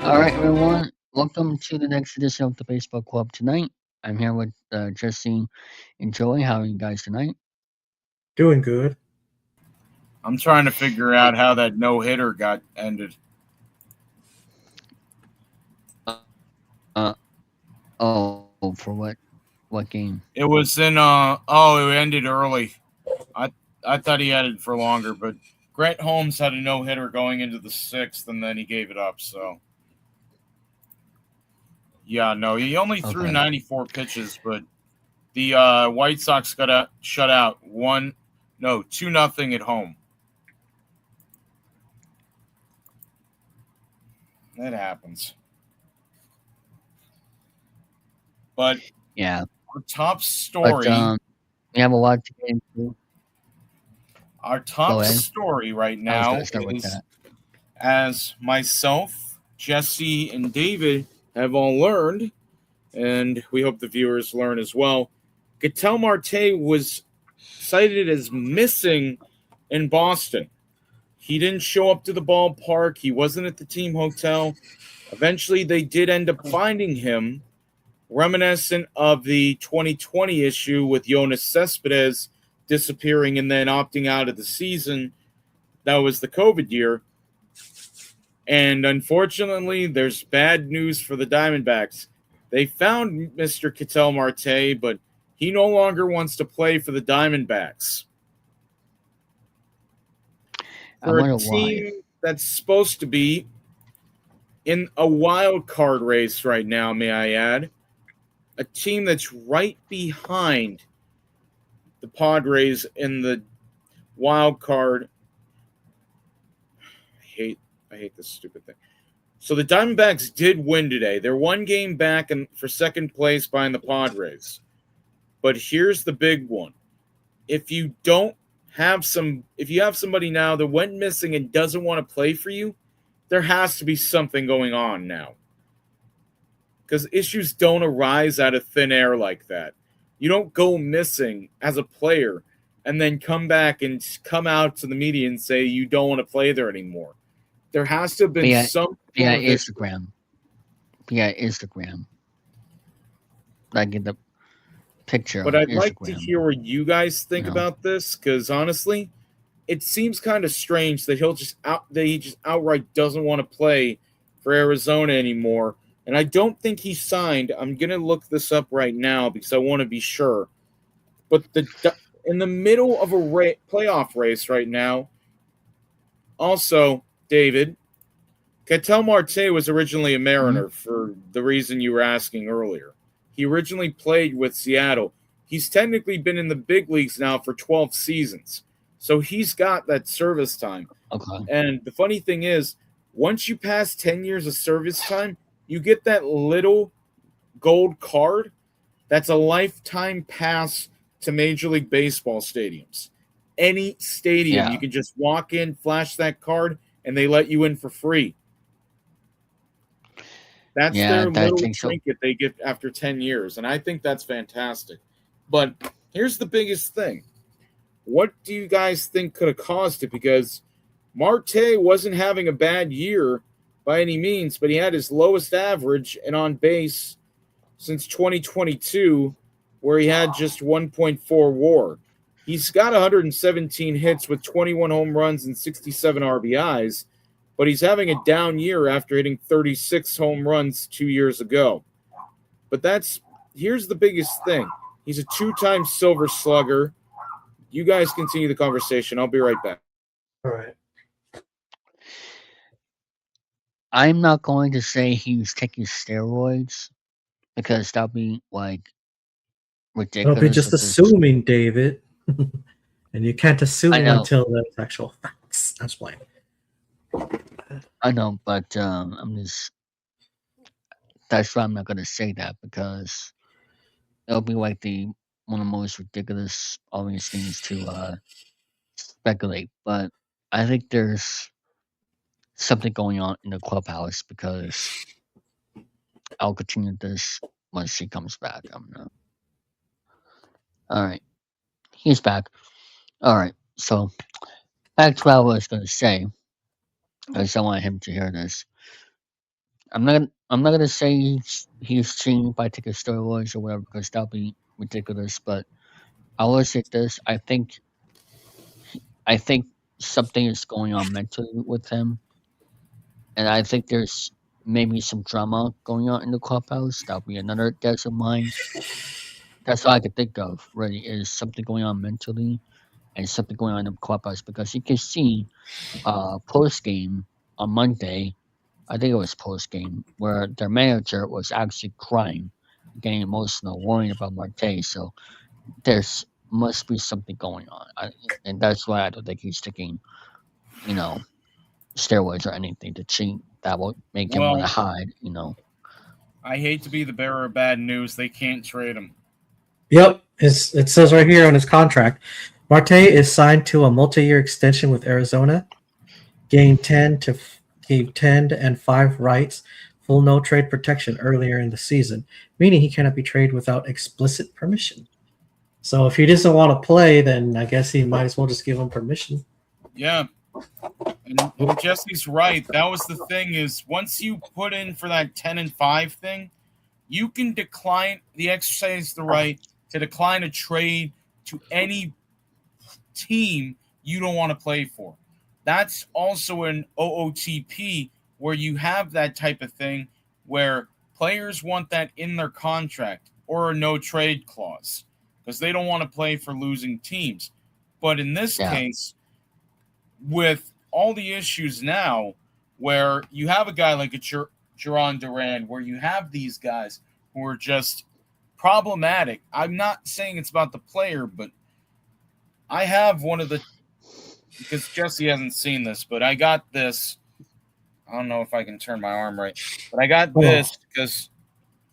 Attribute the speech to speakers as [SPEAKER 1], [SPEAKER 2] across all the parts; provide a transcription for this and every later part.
[SPEAKER 1] All right, everyone. Welcome to the next edition of the Baseball Club tonight. I'm here with Jesse and Joey. How are you guys tonight?
[SPEAKER 2] Doing good.
[SPEAKER 3] I'm trying to figure out how that no hitter got ended.
[SPEAKER 1] For what game?
[SPEAKER 3] It was in it ended early. I I thought he had it for longer, but Grant Holmes had a no hitter going into the sixth, and then he gave it up. So yeah, no, he only threw
[SPEAKER 1] Okay.
[SPEAKER 3] 94 pitches, but the White Sox got shut out 2-0 at home. That happens. But
[SPEAKER 1] Yeah,
[SPEAKER 3] our top
[SPEAKER 1] but
[SPEAKER 3] story,
[SPEAKER 1] we have a lot to get into.
[SPEAKER 3] our
[SPEAKER 1] Go
[SPEAKER 3] top
[SPEAKER 1] ahead.
[SPEAKER 3] story right
[SPEAKER 1] I was going
[SPEAKER 3] now
[SPEAKER 1] to start with
[SPEAKER 3] is,
[SPEAKER 1] that.
[SPEAKER 3] as myself, Jesse, and David have all learned, and we hope the viewers learn as well. Ketel Marte was cited as missing in Boston. He didn't show up to the ballpark. He wasn't at the team hotel. Eventually, they did end up finding him, reminiscent of the 2020 issue with Jonas Cespedes disappearing and then opting out of the season. That was the COVID year. And unfortunately, there's bad news for the Diamondbacks. They found Mr. Ketel Marte, but he no longer wants to play for the Diamondbacks.
[SPEAKER 1] I
[SPEAKER 3] For a
[SPEAKER 1] wonder why.
[SPEAKER 3] team that's supposed to be in a wild card race right now, may I add, a team that's right behind the Padres in the wild card. I hate this stupid thing. So the Diamondbacks did win today. They're one game back for second place behind the Padres. But here's the big one. If you have somebody now that went missing and doesn't want to play for you, there has to be something going on now. Because issues don't arise out of thin air like that. You don't go missing as a player and then come back and come out to the media and say you don't want to play there anymore. There has to have been some
[SPEAKER 1] via Instagram. Via Instagram. Like in the picture.
[SPEAKER 3] But I'd
[SPEAKER 1] Instagram.
[SPEAKER 3] like to hear what you guys think about this, because honestly, it seems kind of strange that he just outright doesn't want to play for Arizona anymore. And I don't think he signed. I'm gonna look this up right now because I want to be sure. But in the middle of a playoff race right now. Also, David, Ketel Marte was originally a Mariner for the reason you were asking earlier. He originally played with Seattle. He's technically been in the big leagues now for 12 seasons. So he's got that service time.
[SPEAKER 1] Okay.
[SPEAKER 3] And the funny thing is, once you pass 10 years of service time, you get that little gold card that's a lifetime pass to Major League Baseball stadiums. Any stadium, you can just walk in, flash that card, and they let you in for free. That's their little trinket they get after 10 years, and I think that's fantastic. But here's the biggest thing. What do you guys think could have caused it? Because Marte wasn't having a bad year by any means, but he had his lowest average and on base since 2022, where he had just 1.4 WAR. He's got 117 hits with 21 home runs and 67 RBIs, but he's having a down year after hitting 36 home runs 2 years ago. But here's the biggest thing. He's a 2-time Silver Slugger. You guys continue the conversation. I'll be right back.
[SPEAKER 2] All right.
[SPEAKER 1] I'm not going to say he was taking steroids because that'd be like ridiculous.
[SPEAKER 2] I'll be just assuming, David. And you can't assume until there's actual facts. I'm just playing.
[SPEAKER 1] I know, but that's why I'm not going to say that, because it'll be like one of the most ridiculous, obvious things to speculate. But I think there's something going on in the clubhouse, because I'll continue this once he comes back. All right, he's back. All right, so back to what I was going to say, because I want him to hear this. I'm not gonna say he's cheating by taking steroids or whatever because that'll be ridiculous. But I will say this: I think something is going on mentally with him, and I think there's maybe some drama going on in the clubhouse. That'll be another guess of mine. That's all I can think of. Really, is something going on mentally and something going on in the clubhouse because you can see post game on Monday. I think it was post game where their manager was actually crying, getting emotional, worrying about Marte. So there's must be something going on, and that's why I don't think he's taking, you know, steroids or anything to cheat. That will make him want to
[SPEAKER 3] Well,
[SPEAKER 1] hide. You know,
[SPEAKER 3] I hate to be the bearer of bad news. They can't trade him.
[SPEAKER 2] Yep, it says right here on his contract, Marte is signed to a multi-year extension with Arizona, gained 10 and 5 rights, full no trade protection earlier in the season, meaning he cannot be traded without explicit permission. So if he doesn't want to play, then I guess he might as well just give him permission.
[SPEAKER 3] Yeah. And Jesse's right. That was the thing is once you put in for that 10 and 5 thing, you can decline the exercise the right to decline a trade to any team you don't want to play for. That's also an OOTP where you have that type of thing where players want that in their contract or a no trade clause because they don't want to play for losing teams. But in this case, with all the issues now where you have a guy like a Jerron Duran, where you have these guys who are just problematic. I'm not saying it's about the player, but I have one of the, because Jesse hasn't seen this, but I got this. I don't know if I can turn my arm right, but I got this because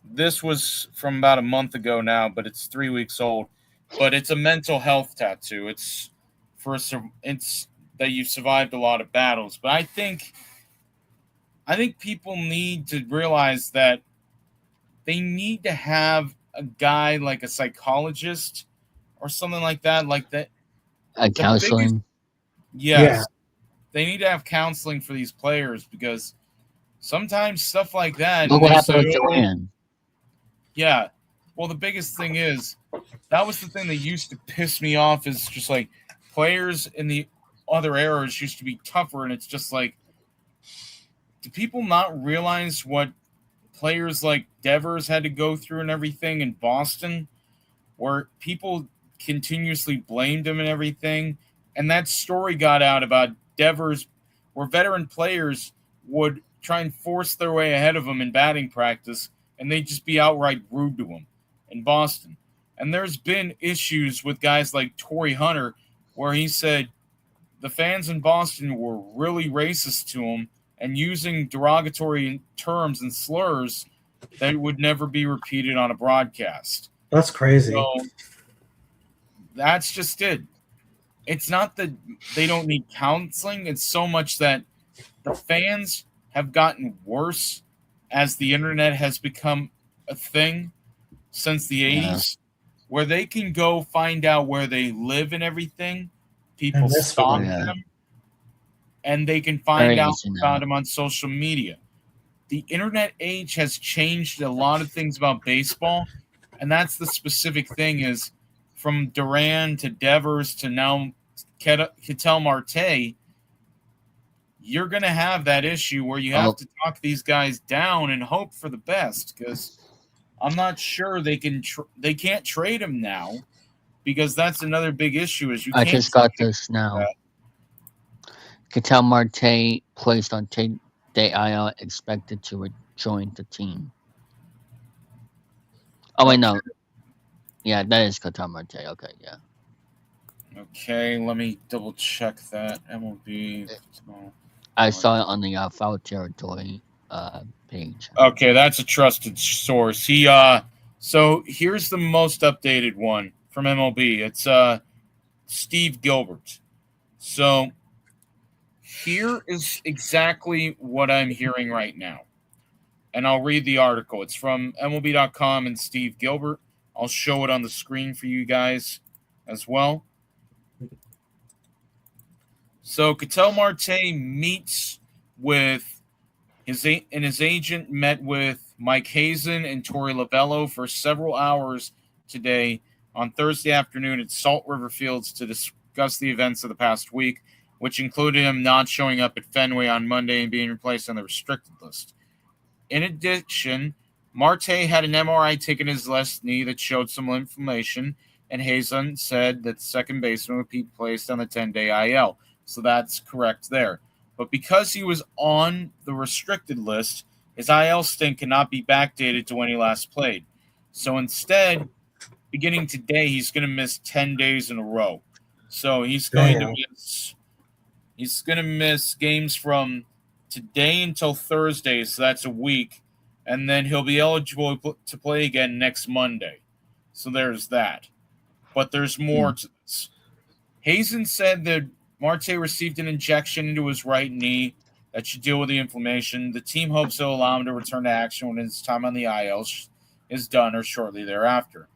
[SPEAKER 3] this was from about a month ago now, but it's 3 weeks old. But it's a mental health tattoo. It's that you've survived a lot of battles. But I think people need to realize that they need to have a guy like a psychologist or something like that.
[SPEAKER 1] counseling.
[SPEAKER 3] Yes.
[SPEAKER 2] Yeah.
[SPEAKER 3] They need to have counseling for these players because sometimes stuff like that.
[SPEAKER 1] Look what happened with Duran.
[SPEAKER 3] Yeah. Well, the biggest thing is that was the thing that used to piss me off is just like players in the other eras used to be tougher, and it's just like, do people not realize what players like Devers had to go through and everything in Boston, where people continuously blamed him and everything, and that story got out about Devers, where veteran players would try and force their way ahead of him in batting practice, and they'd just be outright rude to him in Boston. And there's been issues with guys like Torrey Hunter, where he said the fans in Boston were really racist to him and using derogatory terms and slurs that would never be repeated on a broadcast.
[SPEAKER 2] That's crazy.
[SPEAKER 3] So that's just it. It's not that they don't need counseling. It's so much that the fans have gotten worse as the internet has become a thing since the 80s, where they can go find out where they live and everything. People stalk them, and they can find out about them on social media. The internet age has changed a lot of things about baseball, and that's the specific thing is from Duran to Devers to now Ketel Marte, you're going to have that issue where you have to talk these guys down and hope for the best because I'm not sure they can't trade him now because that's another big issue. Is
[SPEAKER 1] I just got this now. Ketel Marte placed on day IL, expected to rejoin the team. Oh wait, no. Yeah, that is Ketel Marte. Okay, yeah.
[SPEAKER 3] Okay, let me double check that. MLB.
[SPEAKER 1] I saw it on the Foul Territory page.
[SPEAKER 3] Okay, that's a trusted source. So here's the most updated one from MLB. It's Steve Gilbert. So here is exactly what I'm hearing right now. And I'll read the article. It's from MLB.com and Steve Gilbert. I'll show it on the screen for you guys as well. So Ketel Marte meets with His agent met with Mike Hazen and Tori Lavello for several hours today on Thursday afternoon at Salt River Fields to discuss the events of the past week, which included him not showing up at Fenway on Monday and being replaced on the restricted list. In addition, Marte had an MRI taken his left knee that showed some inflammation, and Hazen said that the second baseman would be placed on the 10-day IL. So that's correct there. But because he was on the restricted list, his IL stint cannot be backdated to when he last played. So instead, beginning today, he's going to miss 10 days in a row. So he's going to miss games from today until Thursday, so that's a week, and then he'll be eligible to play again next Monday. So there's that. But there's more to this. Hazen said that Marte received an injection into his right knee that should deal with the inflammation. The team hopes it'll allow him to return to action when his time on the IL is done or shortly thereafter.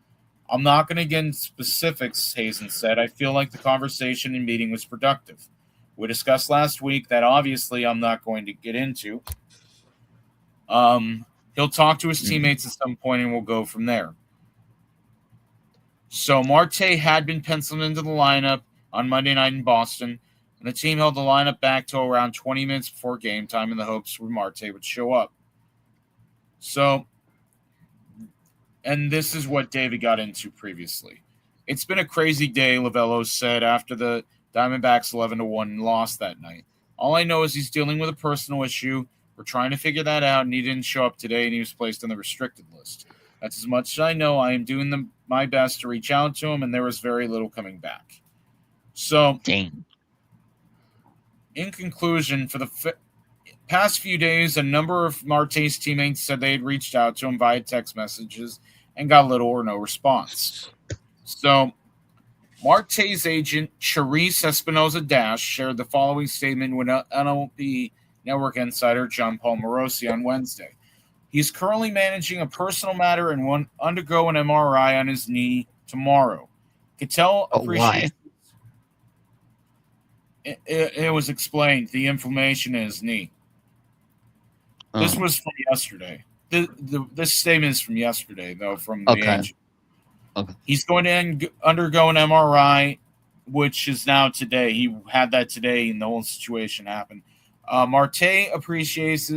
[SPEAKER 3] I'm not going to get into specifics, Hazen said. I feel like the conversation and meeting was productive. We discussed last week that obviously I'm not going to get into. He'll talk to his teammates at some point and we'll go from there. So Marte had been penciled into the lineup on Monday night in Boston, and the team held the lineup back till around 20 minutes before game time in the hopes that Marte would show up. So, and this is what David got into previously. It's been a crazy day, Lavello said after the Diamondbacks 11-1 loss that night. All I know is he's dealing with a personal issue. We're trying to figure that out, and he didn't show up today, and he was placed on the restricted list. That's as much as I know. I am doing my best to reach out to him, and there was very little coming back. So,
[SPEAKER 1] Dang.
[SPEAKER 3] In conclusion, for the past few days, a number of Marte's teammates said they had reached out to him via text messages and got little or no response. So, Marte's agent, Charisse Espinoza-Dash, shared the following statement with MLB Network insider John Paul Morosi on Wednesday. He's currently managing a personal matter and will undergo an MRI on his knee tomorrow. Cattell appreciates. It was explained the inflammation in his knee. This was from yesterday. This statement is from yesterday, though, from the agent. Okay. He's going to undergo an MRI, which is now today. He had that today, and the whole situation happened. Marte appreciates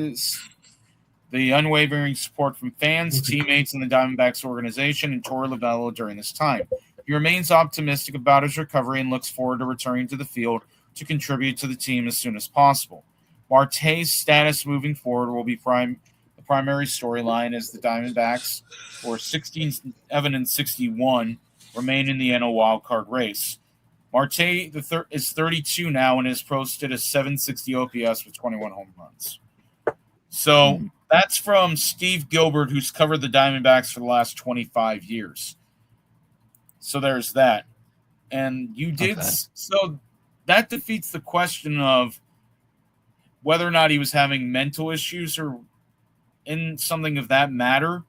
[SPEAKER 3] the unwavering support from fans, teammates, and the Diamondbacks organization, and Tori Lavello during this time. He remains optimistic about his recovery and looks forward to returning to the field to contribute to the team as soon as possible. Marte's status moving forward will be the primary storyline as the Diamondbacks, or 16-61, remain in the NL wildcard race. Marte is 32 now and has posted a 760 OPS with 21 home runs. So that's from Steve Gilbert, who's covered the Diamondbacks for the last 25 years. So there's that. And you did so that defeats the question of whether or not he was having mental issues or in something of that matter.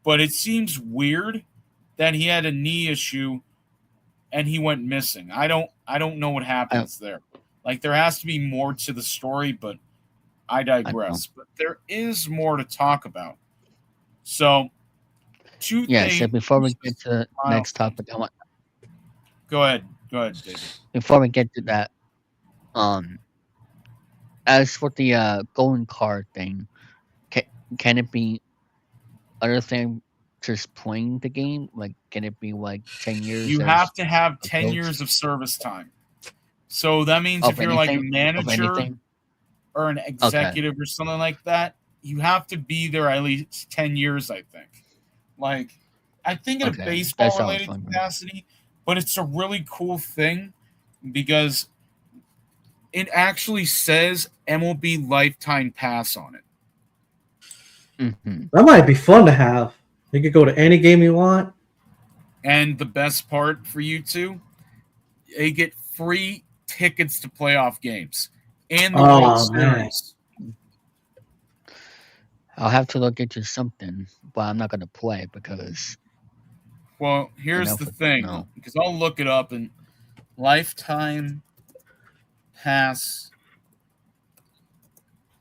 [SPEAKER 3] But it seems weird that he had a knee issue and he went missing. I don't know what happens there. Like, there has to be more to the story, but I digress. But there is more to talk about. So, two things.
[SPEAKER 1] So before we get to the next topic, I want.
[SPEAKER 3] Go ahead, David.
[SPEAKER 1] Before we get to that, as for the golden card thing, can it be other than just playing the game? Like, can it be like 10 years?
[SPEAKER 3] You have to have 10 years of service time. So that means if you're like a manager or an executive or something like that, you have to be there at least 10 years, I think. Like, I think in a baseball-related capacity, but it's a really cool thing because it actually says MLB Lifetime Pass on it.
[SPEAKER 2] That might be fun to have. You could go to any game you want.
[SPEAKER 3] And the best part for you two, you get free tickets to playoff games and the World Series.
[SPEAKER 1] I'll have to look into something, but I'm not going to play because.
[SPEAKER 3] Well, here's the thing, because I'll look it up and Lifetime Pass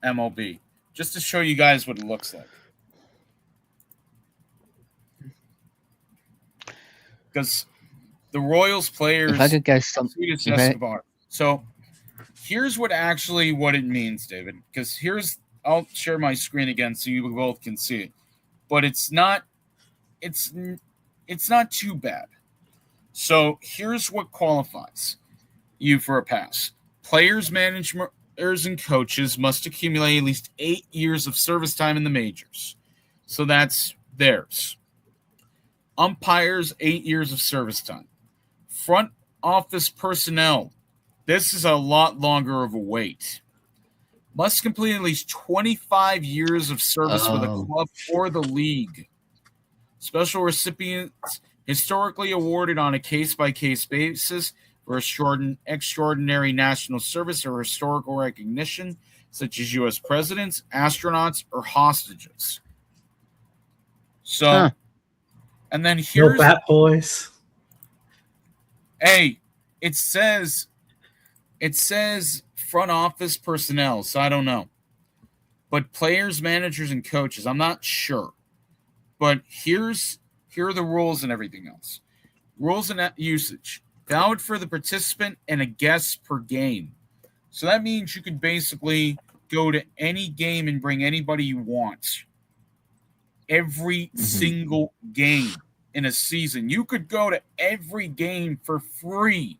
[SPEAKER 3] MLB, just to show you guys what it looks like. Because the Royals players,
[SPEAKER 1] If I could guess
[SPEAKER 3] Sweetest
[SPEAKER 1] if I-
[SPEAKER 3] Escobar. So here's what it means, David. Because I'll share my screen again so you both can see it. But it's not too bad. So here's what qualifies you for a pass. Players, managers, and coaches must accumulate at least 8 years of service time in the majors. So that's theirs. Umpires, 8 years of service time. Front office personnel, this is a lot longer of a wait. Must complete at least 25 years of service with a club or the league. Special recipients historically awarded on a case-by-case basis for extraordinary national service or historical recognition, such as U.S. presidents, astronauts, or hostages. So, and then
[SPEAKER 2] No
[SPEAKER 3] here's...
[SPEAKER 2] Bat Boys.
[SPEAKER 3] Hey, it says front office personnel, so I don't know. But players, managers, and coaches, I'm not sure. But here are the rules and everything else. Rules and usage. Valid for the participant and a guest per game. So that means you could basically go to any game and bring anybody you want. Every single game in a season. You could go to every game for free.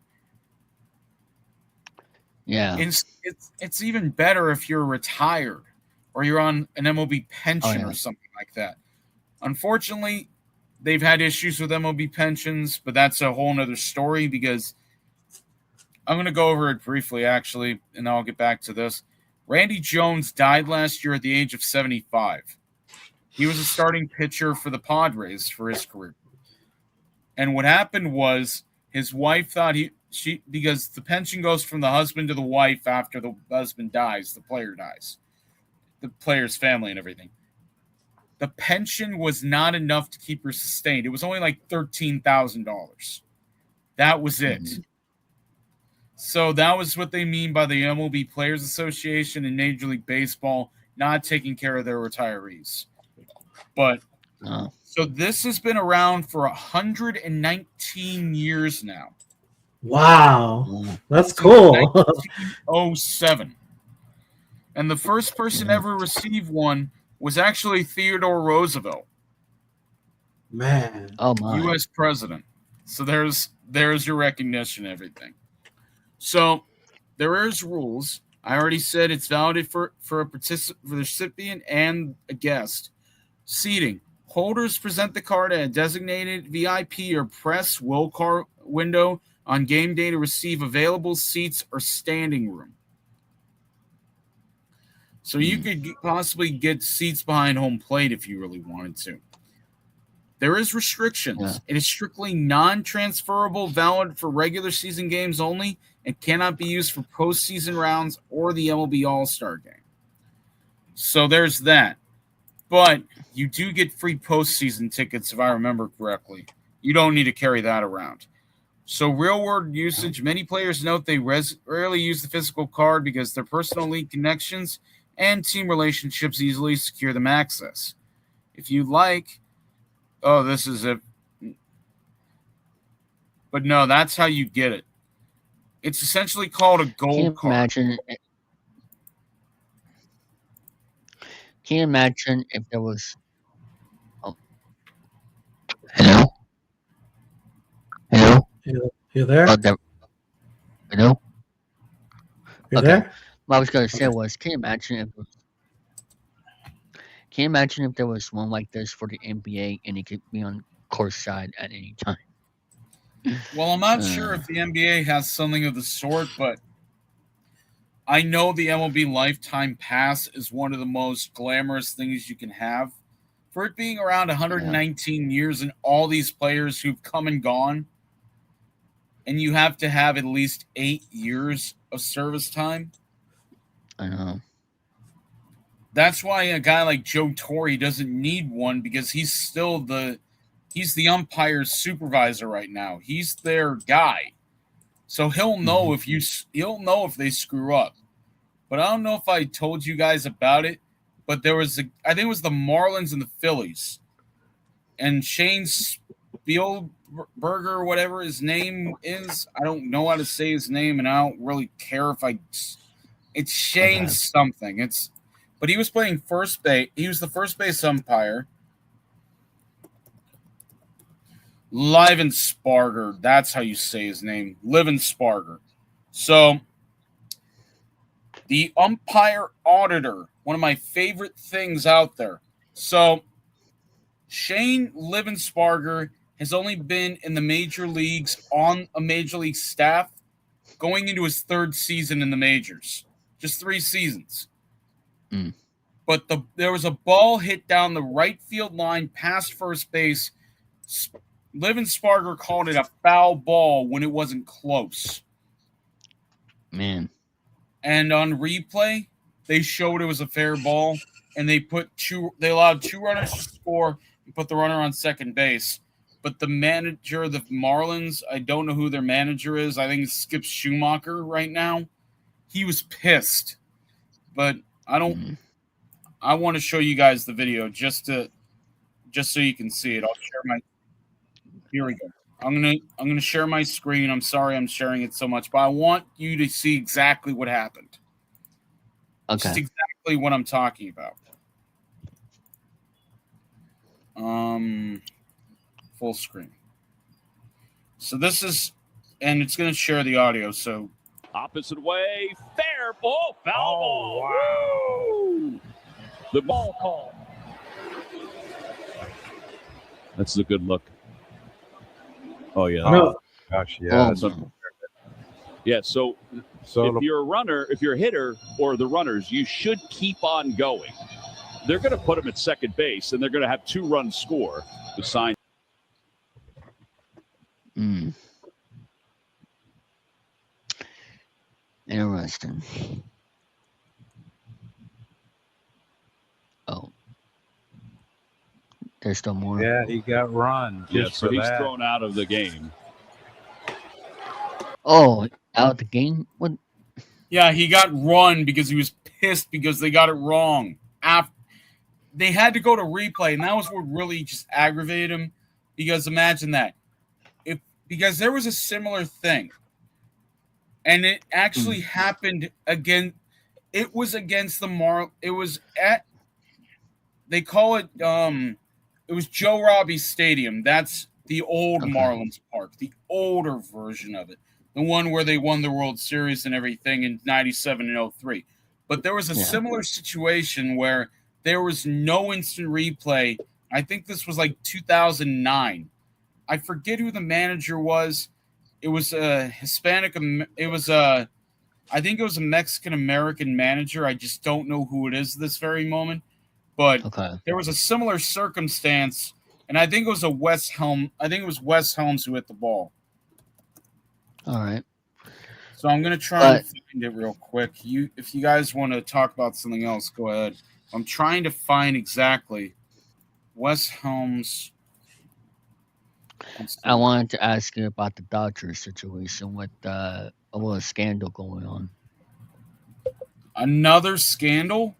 [SPEAKER 1] Yeah.
[SPEAKER 3] It's even better if you're retired or you're on an MLB pension or something like that. Unfortunately, they've had issues with MLB pensions, but that's a whole nother story because I'm going to go over it briefly, actually, and I'll get back to this. Randy Jones died last year at the age of 75. He was a starting pitcher for the Padres for his career. And what happened was his wife thought because the pension goes from the husband to the wife after the husband dies, the player dies, the player's family and everything. The pension was not enough to keep her sustained. It was only like $13,000. That was it. Mm-hmm. So that was what they mean by the MLB Players Association and Major League Baseball not taking care of their retirees. But so this has been around for 119 years now.
[SPEAKER 2] Wow. That's cool.
[SPEAKER 3] 1907. And the first person ever received one was actually Theodore Roosevelt.
[SPEAKER 2] Man.
[SPEAKER 1] Oh my.
[SPEAKER 3] U.S. president. So there's your recognition and everything. So there is rules. I already said it's valid for the recipient and a guest. Seating. Holders present the card at a designated VIP or press will card window on game day to receive available seats or standing room. So you could possibly get seats behind home plate if you really wanted to. There is restrictions. Yeah. It is strictly non-transferable, valid for regular season games only, and cannot be used for postseason rounds or the MLB All-Star Game. So there's that. But you do get free postseason tickets, if I remember correctly. You don't need to carry that around. So real-world usage, many players note they rarely use the physical card because their personal league connections and team relationships easily secure them access. If you like, this is it. But no, that's how you get it. It's essentially called a gold card.
[SPEAKER 1] Can you imagine if there was... Oh. Hello? Hello?
[SPEAKER 2] You there?
[SPEAKER 1] Hello?
[SPEAKER 2] You there?
[SPEAKER 1] What I was going to say was, can you imagine if there was one like this for the NBA and it could be on court side at any time?
[SPEAKER 3] Well, I'm not sure if the NBA has something of the sort, but I know the MLB Lifetime Pass is one of the most glamorous things you can have. For it being around 119 years and all these players who've come and gone, and you have to have at least 8 years of service time.
[SPEAKER 1] I know.
[SPEAKER 3] That's why a guy like Joe Torre doesn't need one because he's the umpire's supervisor right now. He's their guy. So he'll know if they screw up. but I don't know if I told you guys about it. But there was I think it was the Marlins and the Phillies, and Shane Spielberger, or whatever his name is. I don't know how to say his name, and I don't really care if I. It's Shane
[SPEAKER 1] Okay.
[SPEAKER 3] something. But he was playing first base. He was the first base umpire. Livensparger, that's how you say his name. Livensparger. So, the umpire auditor, one of my favorite things out there. So, Shane Livensparger has only been in the major leagues on a major league staff going into his third season in the majors. Just 3 seasons.
[SPEAKER 1] Mm.
[SPEAKER 3] But there was a ball hit down the right field line past first base. Livensparger called it a foul ball when it wasn't close.
[SPEAKER 1] Man.
[SPEAKER 3] And on replay, they showed it was a fair ball, and they allowed 2 runners to score and put the runner on second base. But the manager of the Marlins, I don't know who their manager is. I think it's Skip Schumacher right now. He was pissed. But I want to show you guys the video just so you can see it. I'll share my. Here we go. I'm gonna share my screen. I'm sorry I'm sharing it so much, but I want you to see exactly what happened.
[SPEAKER 1] Okay.
[SPEAKER 3] Just exactly what I'm talking about. Full screen. So this is, and it's gonna share the audio. So
[SPEAKER 4] opposite way, fair ball, foul ball.
[SPEAKER 5] Wow.
[SPEAKER 4] Woo! The ball call. That's a good look. Oh yeah.
[SPEAKER 2] No.
[SPEAKER 5] Gosh, yeah.
[SPEAKER 1] Oh,
[SPEAKER 4] Yeah. So
[SPEAKER 5] So
[SPEAKER 4] if you're a runner, if you're a hitter or the runners, you should keep on going. They're going to put them at second base, and they're going to have 2 runs score to sign.
[SPEAKER 1] Interesting. Oh. There's still more.
[SPEAKER 5] yeah, he got run.
[SPEAKER 4] Yeah,
[SPEAKER 5] Just
[SPEAKER 4] so
[SPEAKER 5] for
[SPEAKER 4] he's
[SPEAKER 5] that.
[SPEAKER 4] thrown out of the game.
[SPEAKER 1] Oh, out of the game? What?
[SPEAKER 3] yeah, he got run because he was pissed because they got it wrong. They had to go to replay, and that was what really just aggravated him. Because imagine that, because there was a similar thing, and it actually happened again. It was against the It was at. They call it. It was Joe Robbie Stadium. That's the old Marlins Park, the older version of it, the one where they won the World Series and everything in '97 and '03. But there was a similar situation where there was no instant replay. I think this was like 2009. I forget who the manager was. It was a Hispanic. It was a. I think it was a Mexican American manager. I just don't know who it is this very moment. But there was a similar circumstance, and I think it was Wes Helms who hit the ball.
[SPEAKER 1] All right.
[SPEAKER 3] So I'm gonna try and find it real quick. If you guys want to talk about something else, go ahead. I'm trying to find exactly Wes Helms.
[SPEAKER 1] I wanted to ask you about the Dodgers situation with a little scandal going on.
[SPEAKER 3] Another scandal?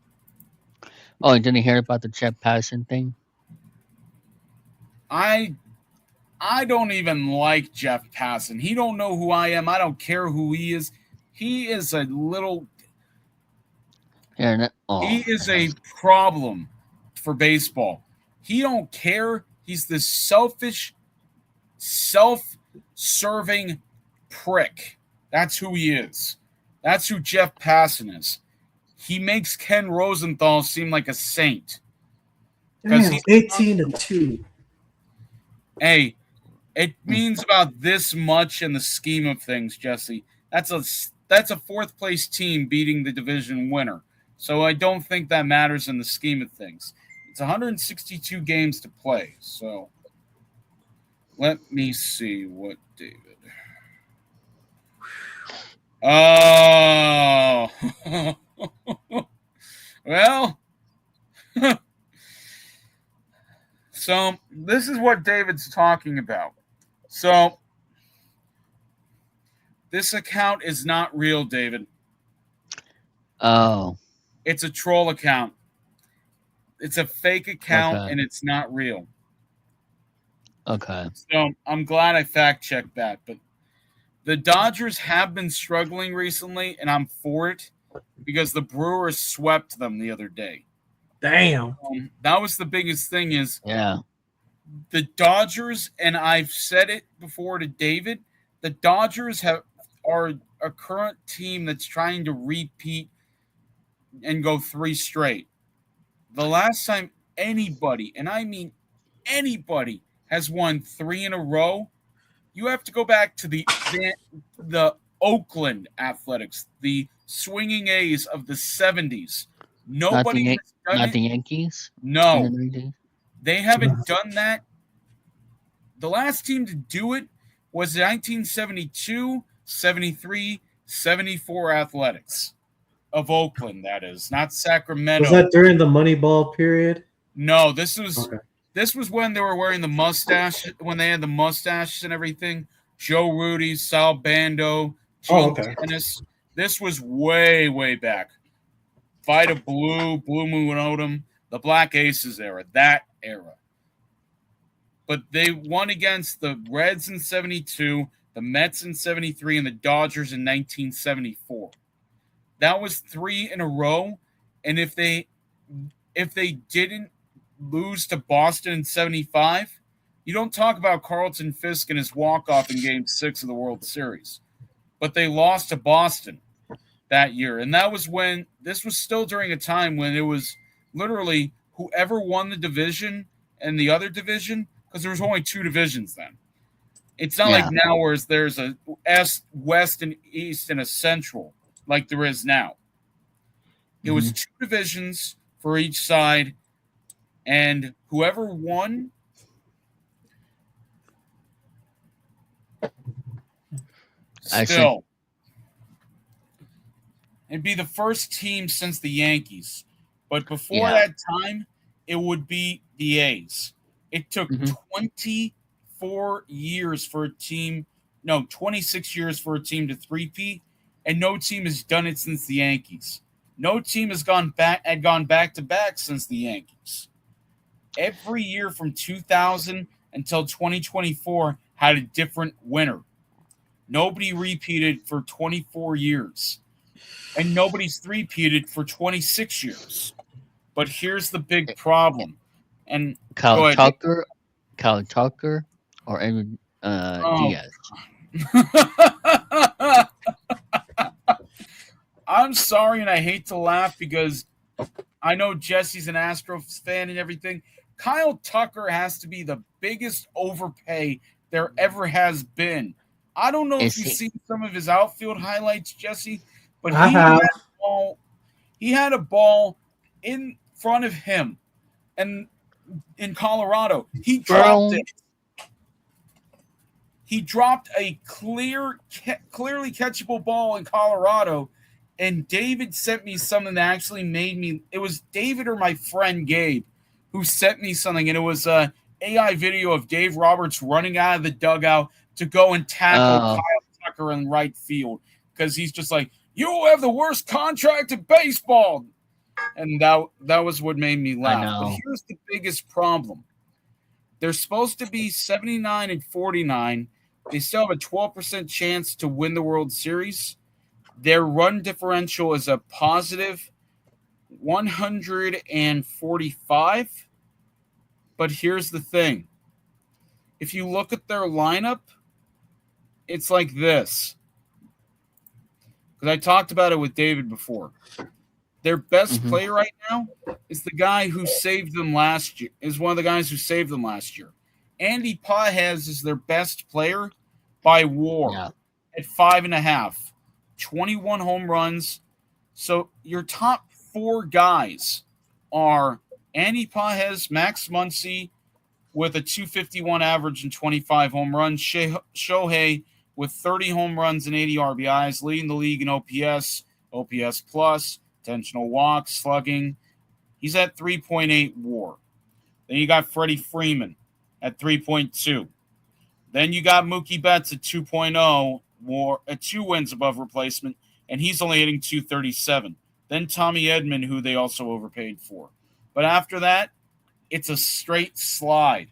[SPEAKER 1] Oh, didn't you hear about the Jeff Passan thing?
[SPEAKER 3] I don't even like Jeff Passan. He don't know who I am. I don't care who he is. He is a little. He is a problem for baseball. He don't care. He's this selfish, self-serving prick. That's who he is. That's who Jeff Passan is. He makes Ken Rosenthal seem like a saint.
[SPEAKER 2] Damn, 18-2.
[SPEAKER 3] Hey, it means about this much in the scheme of things, Jesse. That's a fourth place team beating the division winner. So I don't think that matters in the scheme of things. It's 162 games to play. So let me see what David. Oh, well, so this is what David's talking about. So this account is not real, David.
[SPEAKER 1] Oh,
[SPEAKER 3] It's a troll account. It's a fake account,
[SPEAKER 1] okay.
[SPEAKER 3] and it's not real.
[SPEAKER 1] Okay.
[SPEAKER 3] So I'm glad I fact checked that. But the Dodgers have been struggling recently, and I'm for it because the Brewers swept them the other day.
[SPEAKER 2] Damn.
[SPEAKER 3] That was the biggest thing is
[SPEAKER 1] Yeah.
[SPEAKER 3] the Dodgers, and I've said it before to David, the Dodgers are a current team that's trying to repeat and go 3 straight. The last time anybody, and I mean anybody, has won 3 in a row, you have to go back to the Oakland Athletics, the swinging A's of the 70s. Nobody has done
[SPEAKER 1] Not
[SPEAKER 3] it.
[SPEAKER 1] the Yankees.
[SPEAKER 3] No,
[SPEAKER 1] In the 3D?
[SPEAKER 3] they haven't done that. The last team to do it was the 1972, 73, 74 Athletics of Oakland, that is, not Sacramento.
[SPEAKER 2] Was that during the Moneyball period?
[SPEAKER 3] No, this was
[SPEAKER 2] Okay.
[SPEAKER 3] this was when they were wearing the mustache, when they had the mustaches and everything. Joe Rudy, Sal Bando,
[SPEAKER 2] Oh,
[SPEAKER 3] Gene
[SPEAKER 2] okay.
[SPEAKER 3] Tennis. This was way, way back. Vida Blue, Blue Moon Odom, the Black Aces era, that era. But they won against the Reds in 72, the Mets in 73, and the Dodgers in 1974. That was 3 in a row. And if they didn't lose to Boston in 75, you don't talk about Carlton Fisk and his walk-off in Game 6 of the World Series. But they lost to Boston that year. And that was when – this was still during a time when it was literally whoever won the division and the other division, because there was only 2 divisions then. It's not like now where there's a West and East and a Central like there is now. It was 2 divisions for each side, and whoever won still it'd be the first team since the Yankees. But before that time, it would be the A's. It took 24 years for a team, 26 years for a team to three-peat, and no team has done it since the Yankees. No team has gone back to back since the Yankees. Every year from 2000 until 2024 had a different winner. Nobody repeated for 24 years. And nobody's three-peated for 26 years. But here's the big problem. And
[SPEAKER 1] Kyle Tucker, or Edwin Diaz.
[SPEAKER 3] I'm sorry, and I hate to laugh because I know Jesse's an Astros fan and everything. Kyle Tucker has to be the biggest overpay there ever has been. I don't know if you've seen some of his outfield highlights, Jesse, but he had a ball in front of him, and in Colorado, he dropped it. He dropped a clearly catchable ball in Colorado, and David sent me something that actually made me. It was David or my friend Gabe who sent me something, and it was a AI video of Dave Roberts running out of the dugout to go and tackle Kyle Tucker in right field because he's just like, "You have the worst contract in baseball," and that was what made me laugh. But here's the biggest problem: they're supposed to be 79 and 49. They still have a 12% chance to win the World Series. Their run differential is a positive 145. But here's the thing. If you look at their lineup, it's like this. Because I talked about it with David before. Their best player right now is the guy who saved them last year. Is one of the guys who saved them last year. Andy Pages is their best player by WAR at 5.5. 21 home runs. So your top 4 guys are Andy Pages, Max Muncy with a 251 average and 25 home runs. Shohei with 30 home runs and 80 RBIs, leading the league in OPS, OPS plus, intentional walks, slugging. He's at 3.8 WAR. Then you got Freddie Freeman at 3.2. Then you got Mookie Betts at 2.0 WAR, at 2 wins above replacement, and he's only hitting 237. then Tommy Edman, who they also overpaid for. But after that, it's a straight slide.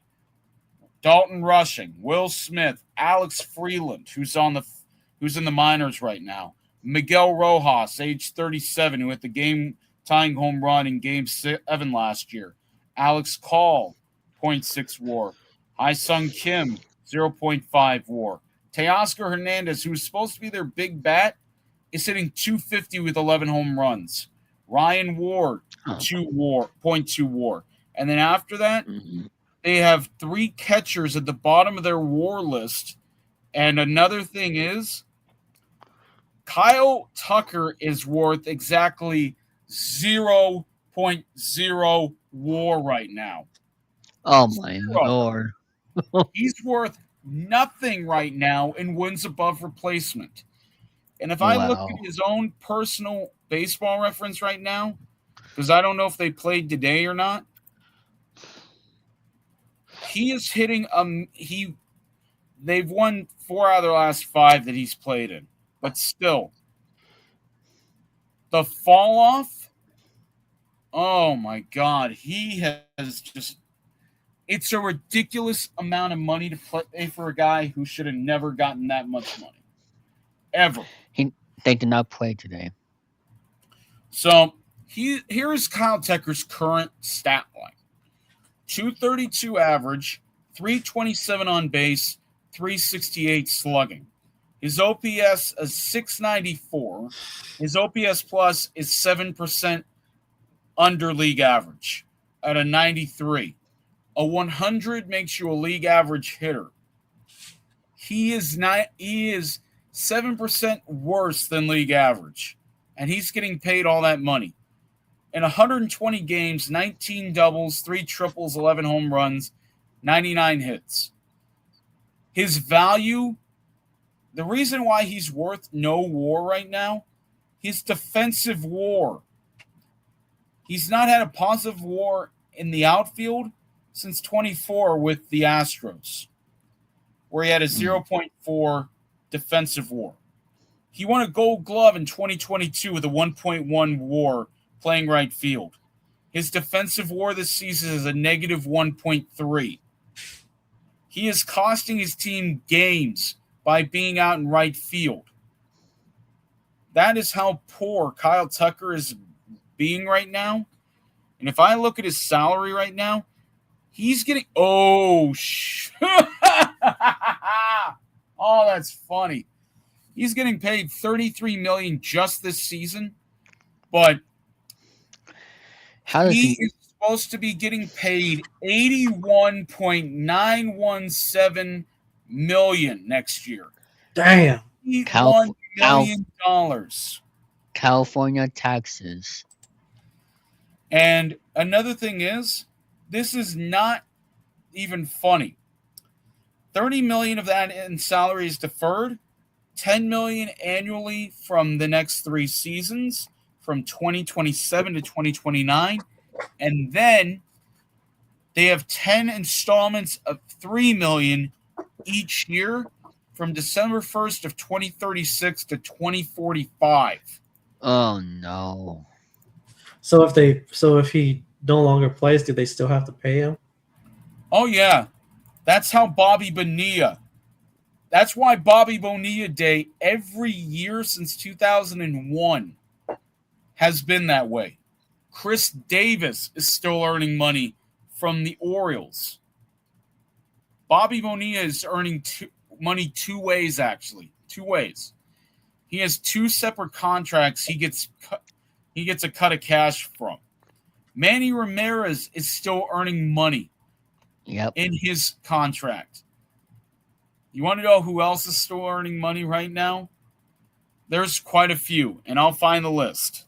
[SPEAKER 3] Dalton Rushing, Will Smith, Alex Freeland, who's in the minors right now. Miguel Rojas, age 37, who hit the game-tying home run in Game 7 last year. Alex Call, 0.6 WAR. Hai-Sung Kim, 0.5 WAR. Teoscar Hernandez, who's supposed to be their big bat, is hitting 250 with 11 home runs. Ryan Ward, 0.2 WAR. And then after that, they have 3 catchers at the bottom of their WAR list. And another thing is, Kyle Tucker is worth exactly 0.0 WAR right now.
[SPEAKER 1] Oh my Lord.
[SPEAKER 3] He's worth nothing right now in wins above replacement. And if I look at his own personal baseball reference right now, because I don't know if they played today or not, he is hitting they've won 4 out of their last 5 that he's played in. But still, the fall off, oh my God, he has just, it's a ridiculous amount of money to play for a guy who should have never gotten that much money. Ever.
[SPEAKER 1] They did not play today.
[SPEAKER 3] So here is Kyle Tucker's current stat line. 232 average, 327 on base, 368 slugging. His OPS is 694. His OPS plus is 7% under league average at a 93. A 100 makes you a league average hitter. He is 7% worse than league average, and he's getting paid all that money. In 120 games, 19 doubles, 3 triples, 11 home runs, 99 hits. His value, the reason why he's worth no WAR right now, his defensive WAR. He's not had a positive WAR in the outfield since 24 with the Astros, where he had a 0.4 defensive WAR. He won a Gold Glove in 2022 with a 1.1 WAR playing right field. His defensive WAR this season is a negative 1.3. He is costing his team games by being out in right field. That is how poor Kyle Tucker is being right now. And if I look at his salary right now, he's getting oh, that's funny. He's getting paid $33 million just this season, but he is supposed to be getting paid $81.917 million next year.
[SPEAKER 2] Damn.
[SPEAKER 3] $81 million.
[SPEAKER 1] California taxes.
[SPEAKER 3] And another thing is, this is not even funny. $30 million of that in salary is deferred, $10 million annually from the next 3 seasons, from 2027 to 2029, and then they have 10 installments of $3 million each year from December 1st of 2036 to 2045.
[SPEAKER 1] Oh no.
[SPEAKER 2] So if he no longer plays, do they still have to pay him?
[SPEAKER 3] Oh yeah. That's how Bobby Bonilla. That's why Bobby Bonilla Day every year since 2001 has been that way. Chris Davis is still earning money from the Orioles. Bobby Bonilla is earning money 2 ways, actually. 2 ways. He has 2 separate contracts he gets a cut of cash from. Manny Ramirez is still earning money in his contract. You want to know who else is still earning money right now? There's quite a few, and I'll find the list.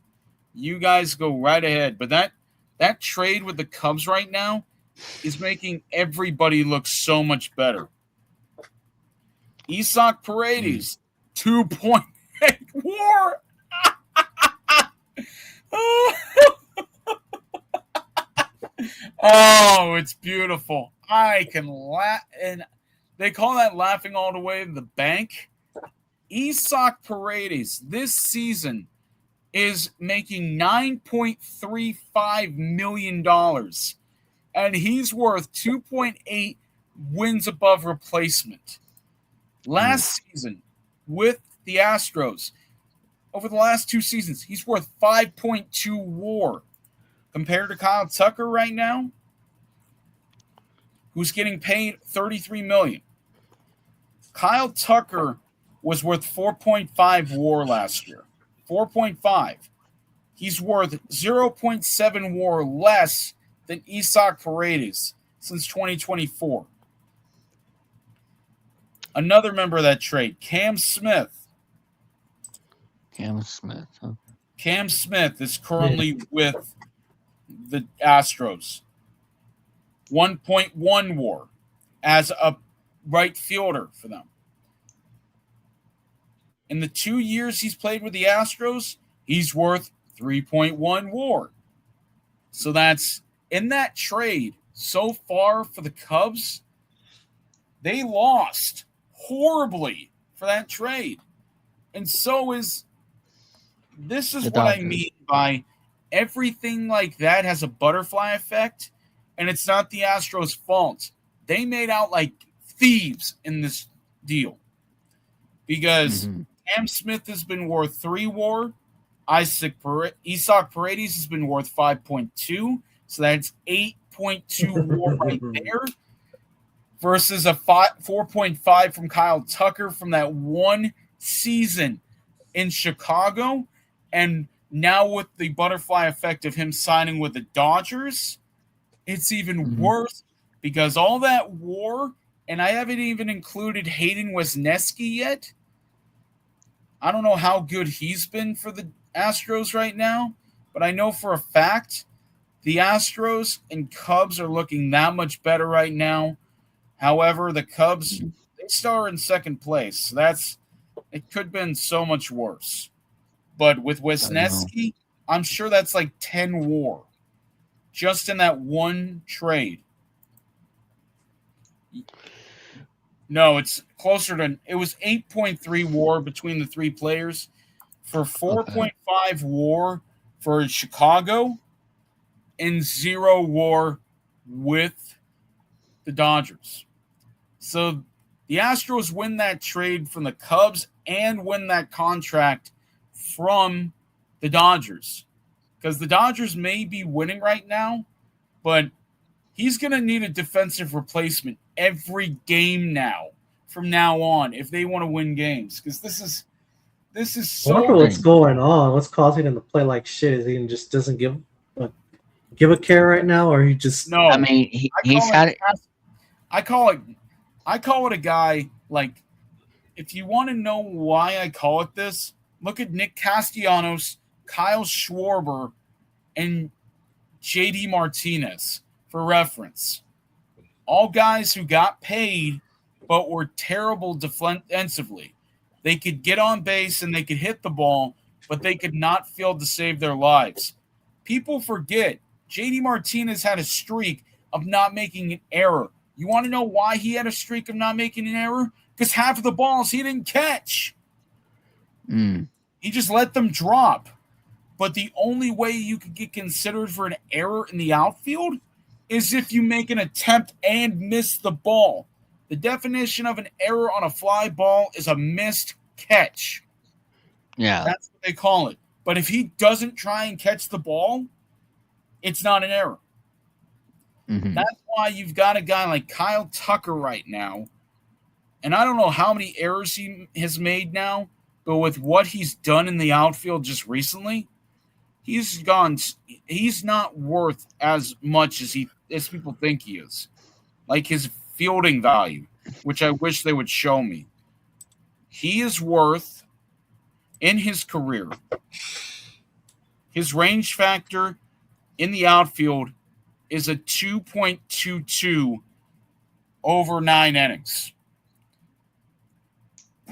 [SPEAKER 3] You guys go right ahead. But that trade with the Cubs right now is making everybody look so much better. Isaac Paredes, 2.8 WAR. Oh, it's beautiful. I can laugh, and they call that laughing all the way to the bank. Isaac Paredes this season is making $9.35 million, and he's worth 2.8 wins above replacement. Last season with the Astros, over the last 2 seasons, he's worth 5.2 WAR. Compared to Kyle Tucker right now, who's getting paid $33 million. Kyle Tucker was worth 4.5 WAR last year. 4.5. He's worth 0.7 WAR less than Isaac Paredes since 2024. Another member of that trade, Cam Smith.
[SPEAKER 1] Cam Smith. Huh?
[SPEAKER 3] Cam Smith is currently with the Astros. 1.1 WAR as a right fielder for them. In the 2 years he's played with the Astros, he's worth 3.1 WAR. So that's in that trade so far for the Cubs. They lost horribly for that trade. And so is this is what I mean by everything like that has a butterfly effect, and it's not the Astros' fault. They made out like thieves in this deal because Cam Smith has been worth 3 WAR. Isaac Paredes has been worth 5.2, so that's 8.2 WAR right there versus a 4.5 from Kyle Tucker from that one season in Chicago. And now with the butterfly effect of him signing with the Dodgers, it's even worse because all that WAR, and I haven't even included Hayden Wesneski yet. I don't know how good he's been for the Astros right now, but I know for a fact the Astros and Cubs are looking that much better right now. However, the Cubs, they still are in second place. So it could have been so much worse. But with Wesneski, I'm sure that's like 10 WAR just in that one trade. No, it's closer to – it was 8.3 WAR between the 3 players for 4.5 WAR for Chicago and 0 WAR with the Dodgers. So the Astros win that trade from the Cubs and win that contract from the Dodgers. Because the Dodgers may be winning right now, but he's going to need a defensive replacement every game now from now on if they want to win games. Because this is so.
[SPEAKER 2] I wonder what's going on. What's causing him to play like shit? Is he just doesn't give a care right now, or he just?
[SPEAKER 3] No,
[SPEAKER 1] I mean, he's had it.
[SPEAKER 3] I call it a guy like. If you want to know why I call it this, look at Nick Castellanos, Kyle Schwarber, and JD Martinez for reference. All guys who got paid but were terrible defensively. They could get on base and they could hit the ball, but they could not field to save their lives. People forget JD Martinez had a streak of not making an error. You want to know why he had a streak of not making an error? Because half of the balls he didn't catch. He just let them drop. But the only way you could get considered for an error in the outfield is if you make an attempt and miss the ball. The definition of an error on a fly ball is a missed catch.
[SPEAKER 1] Yeah.
[SPEAKER 3] That's what they call it. But if he doesn't try and catch the ball, it's not an error. That's why you've got a guy like Kyle Tucker right now. And I don't know how many errors he has made now, but with what he's done in the outfield just recently, he's not worth as much as people think he is. Like his fielding value, which I wish they would show me. He is worth, in his career, his range factor in the outfield is a 2.22 over 9 innings.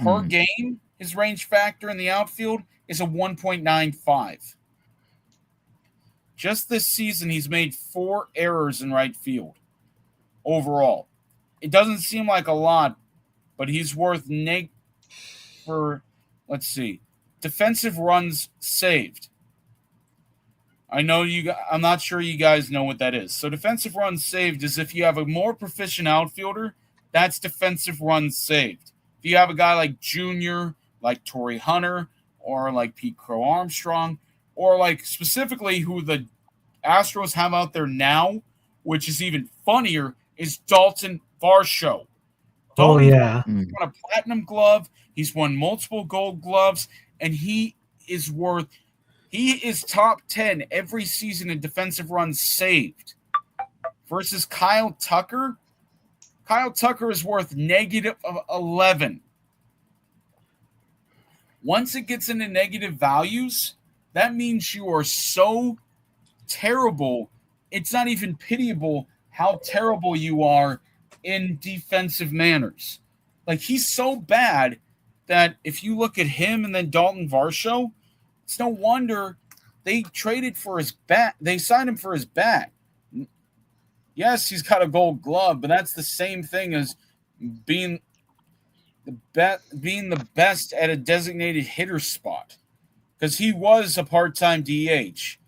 [SPEAKER 3] Per game, his range factor in the outfield is a 1.95. Just this season, he's made 4 errors in right field overall. It doesn't seem like a lot, but he's worth defensive runs saved. I'm not sure you guys know what that is. So defensive runs saved is if you have a more proficient outfielder, that's defensive runs saved. If you have a guy like Junior, like Torrey Hunter, or like Pete Crow Armstrong, or like specifically who the Astros have out there now, which is even funnier, is Dalton Varsho.
[SPEAKER 2] Oh, yeah.
[SPEAKER 3] He's won a platinum glove. He's won multiple gold gloves, and he is top 10 every season in defensive runs saved. Versus Kyle Tucker. Kyle Tucker is worth negative 11. Once it gets into negative values, that means you are so terrible. It's not even pitiable how terrible you are in defensive manners. Like, he's so bad that if you look at him and then Dalton Varsho, it's no wonder they traded for his bat. They signed him for his bat. Yes, he's got a gold glove, but that's the same thing as being the best at a designated hitter spot. Because he was a part-time DH,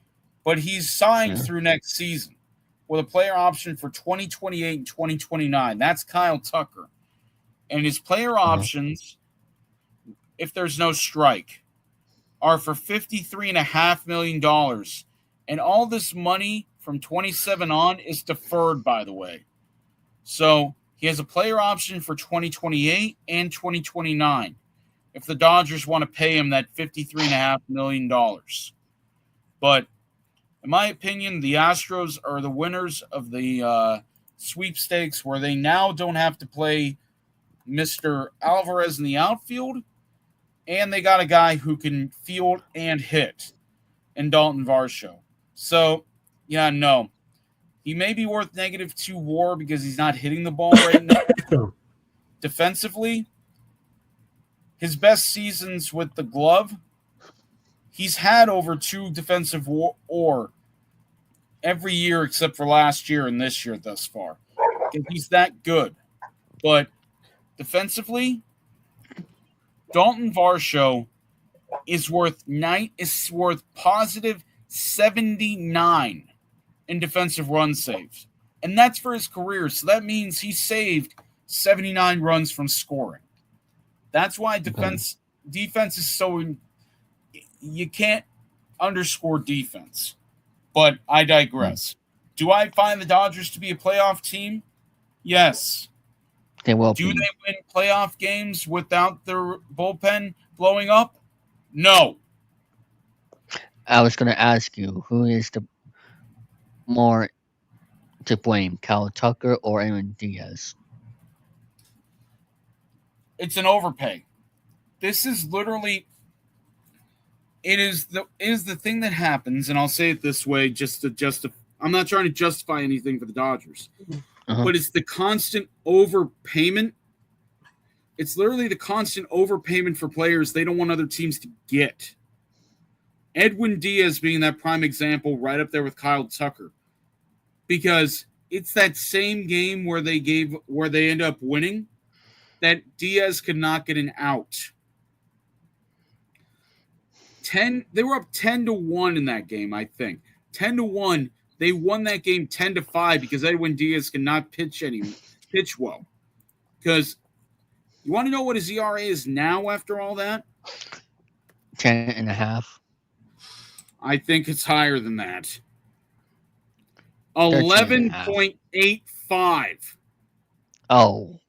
[SPEAKER 3] but he's signed through next season with a player option for 2028 and 2029. That's Kyle Tucker. And his player options, if there's no strike, are for $53.5 million. And all this money from 27 on is deferred, by the way. So he has a player option for 2028 and 2029 if the Dodgers want to pay him that $53.5 million. But in my opinion, the Astros are the winners of the sweepstakes, where they now don't have to play Mr. Alvarez in the outfield, and they got a guy who can field and hit in Dalton Varsho. So, yeah, no. He may be worth -2 WAR because he's not hitting the ball right now. Defensively, his best seasons with the glove, he's had over 2 defensive WAR every year except for last year and this year thus far. He's that good. But defensively, Dalton Varsho is worth positive 79 in defensive run saves. And that's for his career. So that means he saved 79 runs from scoring. That's why defense is so you can't underscore defense. But I digress. Do I find the Dodgers to be a playoff team? Yes.
[SPEAKER 1] They will
[SPEAKER 3] Do
[SPEAKER 1] be.
[SPEAKER 3] they win playoff games without their bullpen blowing up? No.
[SPEAKER 1] I was going to ask you, who is the more to blame, Kyle Tucker or Aaron Diaz?
[SPEAKER 3] It's an overpay. This is literally it is the thing that happens, and I'll say it this way just to justify. I'm not trying to justify anything for the Dodgers, but it's the constant overpayment. It's literally the constant overpayment for players they don't want other teams to get. Edwin Diaz being that prime example, right up there with Kyle Tucker, because it's that same game where they end up winning that Diaz could not get an out. They were up 10-1 in that game, I think. 10-1. They won that game 10-5 because Edwin Diaz cannot pitch well. Because you want to know what his ERA is now after all that?
[SPEAKER 1] 10.5.
[SPEAKER 3] I think it's higher than that. 11.85.
[SPEAKER 1] Oh.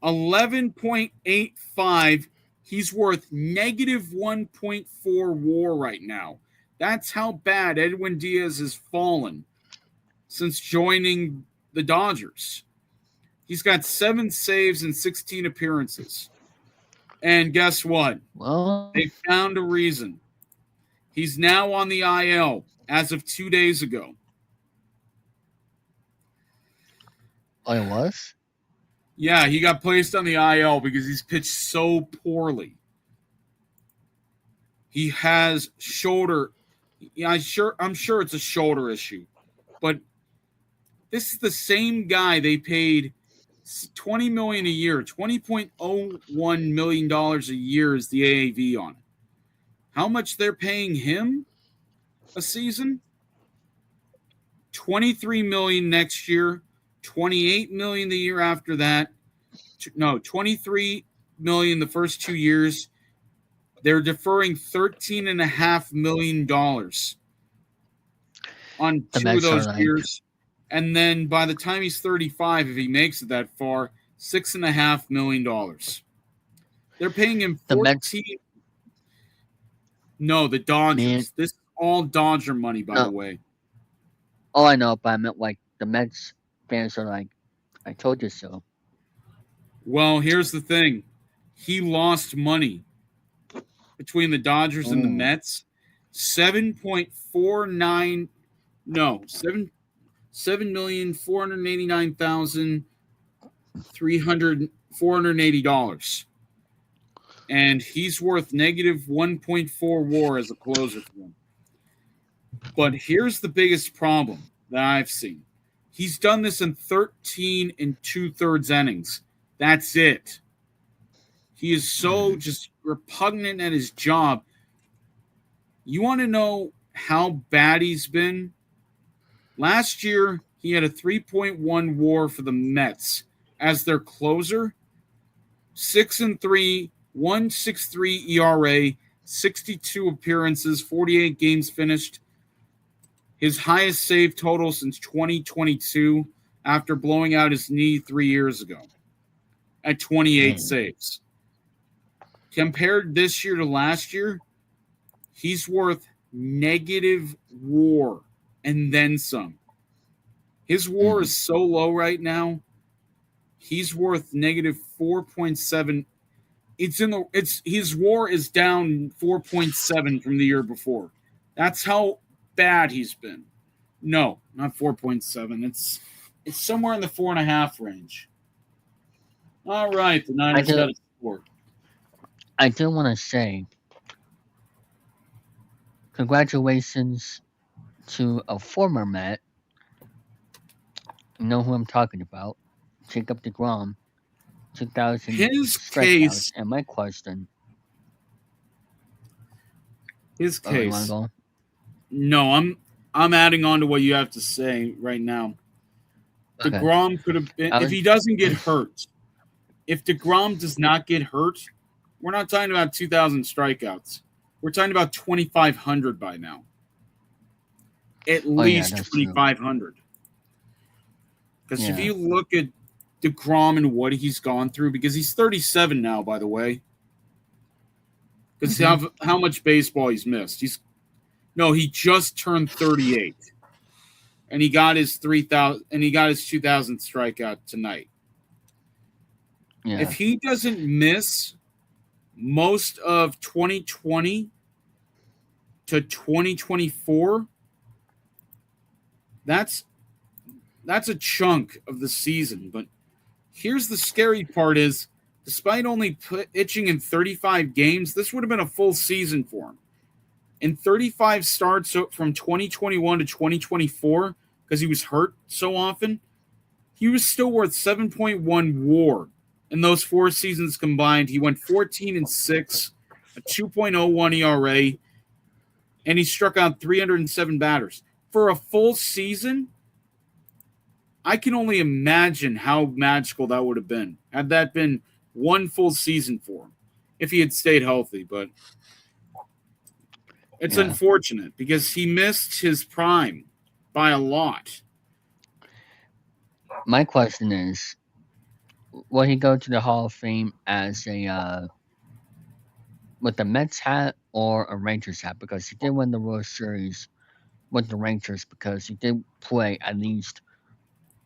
[SPEAKER 3] 11.85. He's worth -1.4 WAR right now. That's how bad Edwin Diaz has fallen since joining the Dodgers. He's got 7 saves and 16 appearances. And guess what?
[SPEAKER 1] Well,
[SPEAKER 3] They found a reason. He's now on the IL as of 2 days ago.
[SPEAKER 1] oh, it was?
[SPEAKER 3] Yeah, he got placed on the IL because he's pitched so poorly. He has shoulder. Yeah, I'm sure it's a shoulder issue, but this is the same guy they paid $20 million a year, $20.01 million a year is the AAV on it. how much they're paying him a season? $23 million next year, $28 million the year after that. No, $23 million the first 2 years. They're deferring $13.5 million on
[SPEAKER 1] The
[SPEAKER 3] 2 of
[SPEAKER 1] Mets are
[SPEAKER 3] those
[SPEAKER 1] like,
[SPEAKER 3] years. And then by the time he's 35, if he makes it that far, $6.5 million. They're paying him
[SPEAKER 1] the Mets,
[SPEAKER 3] 14. No, the Dodgers.
[SPEAKER 1] man,
[SPEAKER 3] This is all Dodger money, by the
[SPEAKER 1] no,
[SPEAKER 3] way.
[SPEAKER 1] all I know, but I meant like the Mets fans are like, I told you so.
[SPEAKER 3] Well, here's the thing. He lost money between the Dodgers and the
[SPEAKER 1] Mm.
[SPEAKER 3] Mets. 7.49 no, $7,489,480. And he's worth negative 1.4 WAR as a closer for them. But here's the biggest problem that I've seen. He's done this in 13 2/3 innings. That's it. He is so just repugnant at his job. You want to know how bad he's been? Last year, he had a 3.1 WAR for the Mets as their closer. 6-3, 1.63 ERA, 62 appearances, 48 games finished. His highest save total since 2022 after blowing out his knee 3 years ago at 28 saves. Compared this year to last year, he's worth negative WAR and then some. His WAR is so low right now. He's worth negative 4.7. His WAR is down 4.7 from the year before. That's how bad he's been. No, not 4.7. It's somewhere in the 4.5 range. All right, the Niners got a score.
[SPEAKER 1] I do want to say congratulations to a former Met. You know who I'm talking about. Jacob deGrom. 2,000
[SPEAKER 3] His
[SPEAKER 1] strikeouts.
[SPEAKER 3] case.
[SPEAKER 1] And my question.
[SPEAKER 3] His
[SPEAKER 1] Oh, you wanna
[SPEAKER 3] case.
[SPEAKER 1] go?
[SPEAKER 3] No, I'm adding on to what you have to say right now.
[SPEAKER 1] Okay.
[SPEAKER 3] DeGrom could have been if he doesn't get hurt. If DeGrom does not get hurt, we're not talking about 2,000 strikeouts. We're talking about 2,500 by now. At least
[SPEAKER 1] that's true.
[SPEAKER 3] 2,500. Because if
[SPEAKER 1] Yeah.
[SPEAKER 3] you look at DeGrom and what he's gone through, because he's 37 now, by the way. Because how much baseball he's missed. He just turned 38. And he got his 2,000 strikeout tonight.
[SPEAKER 1] Yeah.
[SPEAKER 3] If he doesn't miss most of 2020 to 2024, that's a chunk of the season. But here's the scary part is, despite only pitching in 35 games, this would have been a full season for him. In 35 starts from 2021 to 2024, because he was hurt so often, he was still worth 7.1 WAR. In those 4 seasons combined, he went 14-6, a 2.01 ERA, and he struck out 307 batters. For a full season, I can only imagine how magical that would have been had that been one full season for him, if he had stayed healthy. But it's unfortunate because he missed his prime by a lot.
[SPEAKER 1] My question is, will he go to the Hall of Fame as a with the Mets hat or a Rangers hat? Because he did win the World Series with the Rangers, because he did play at least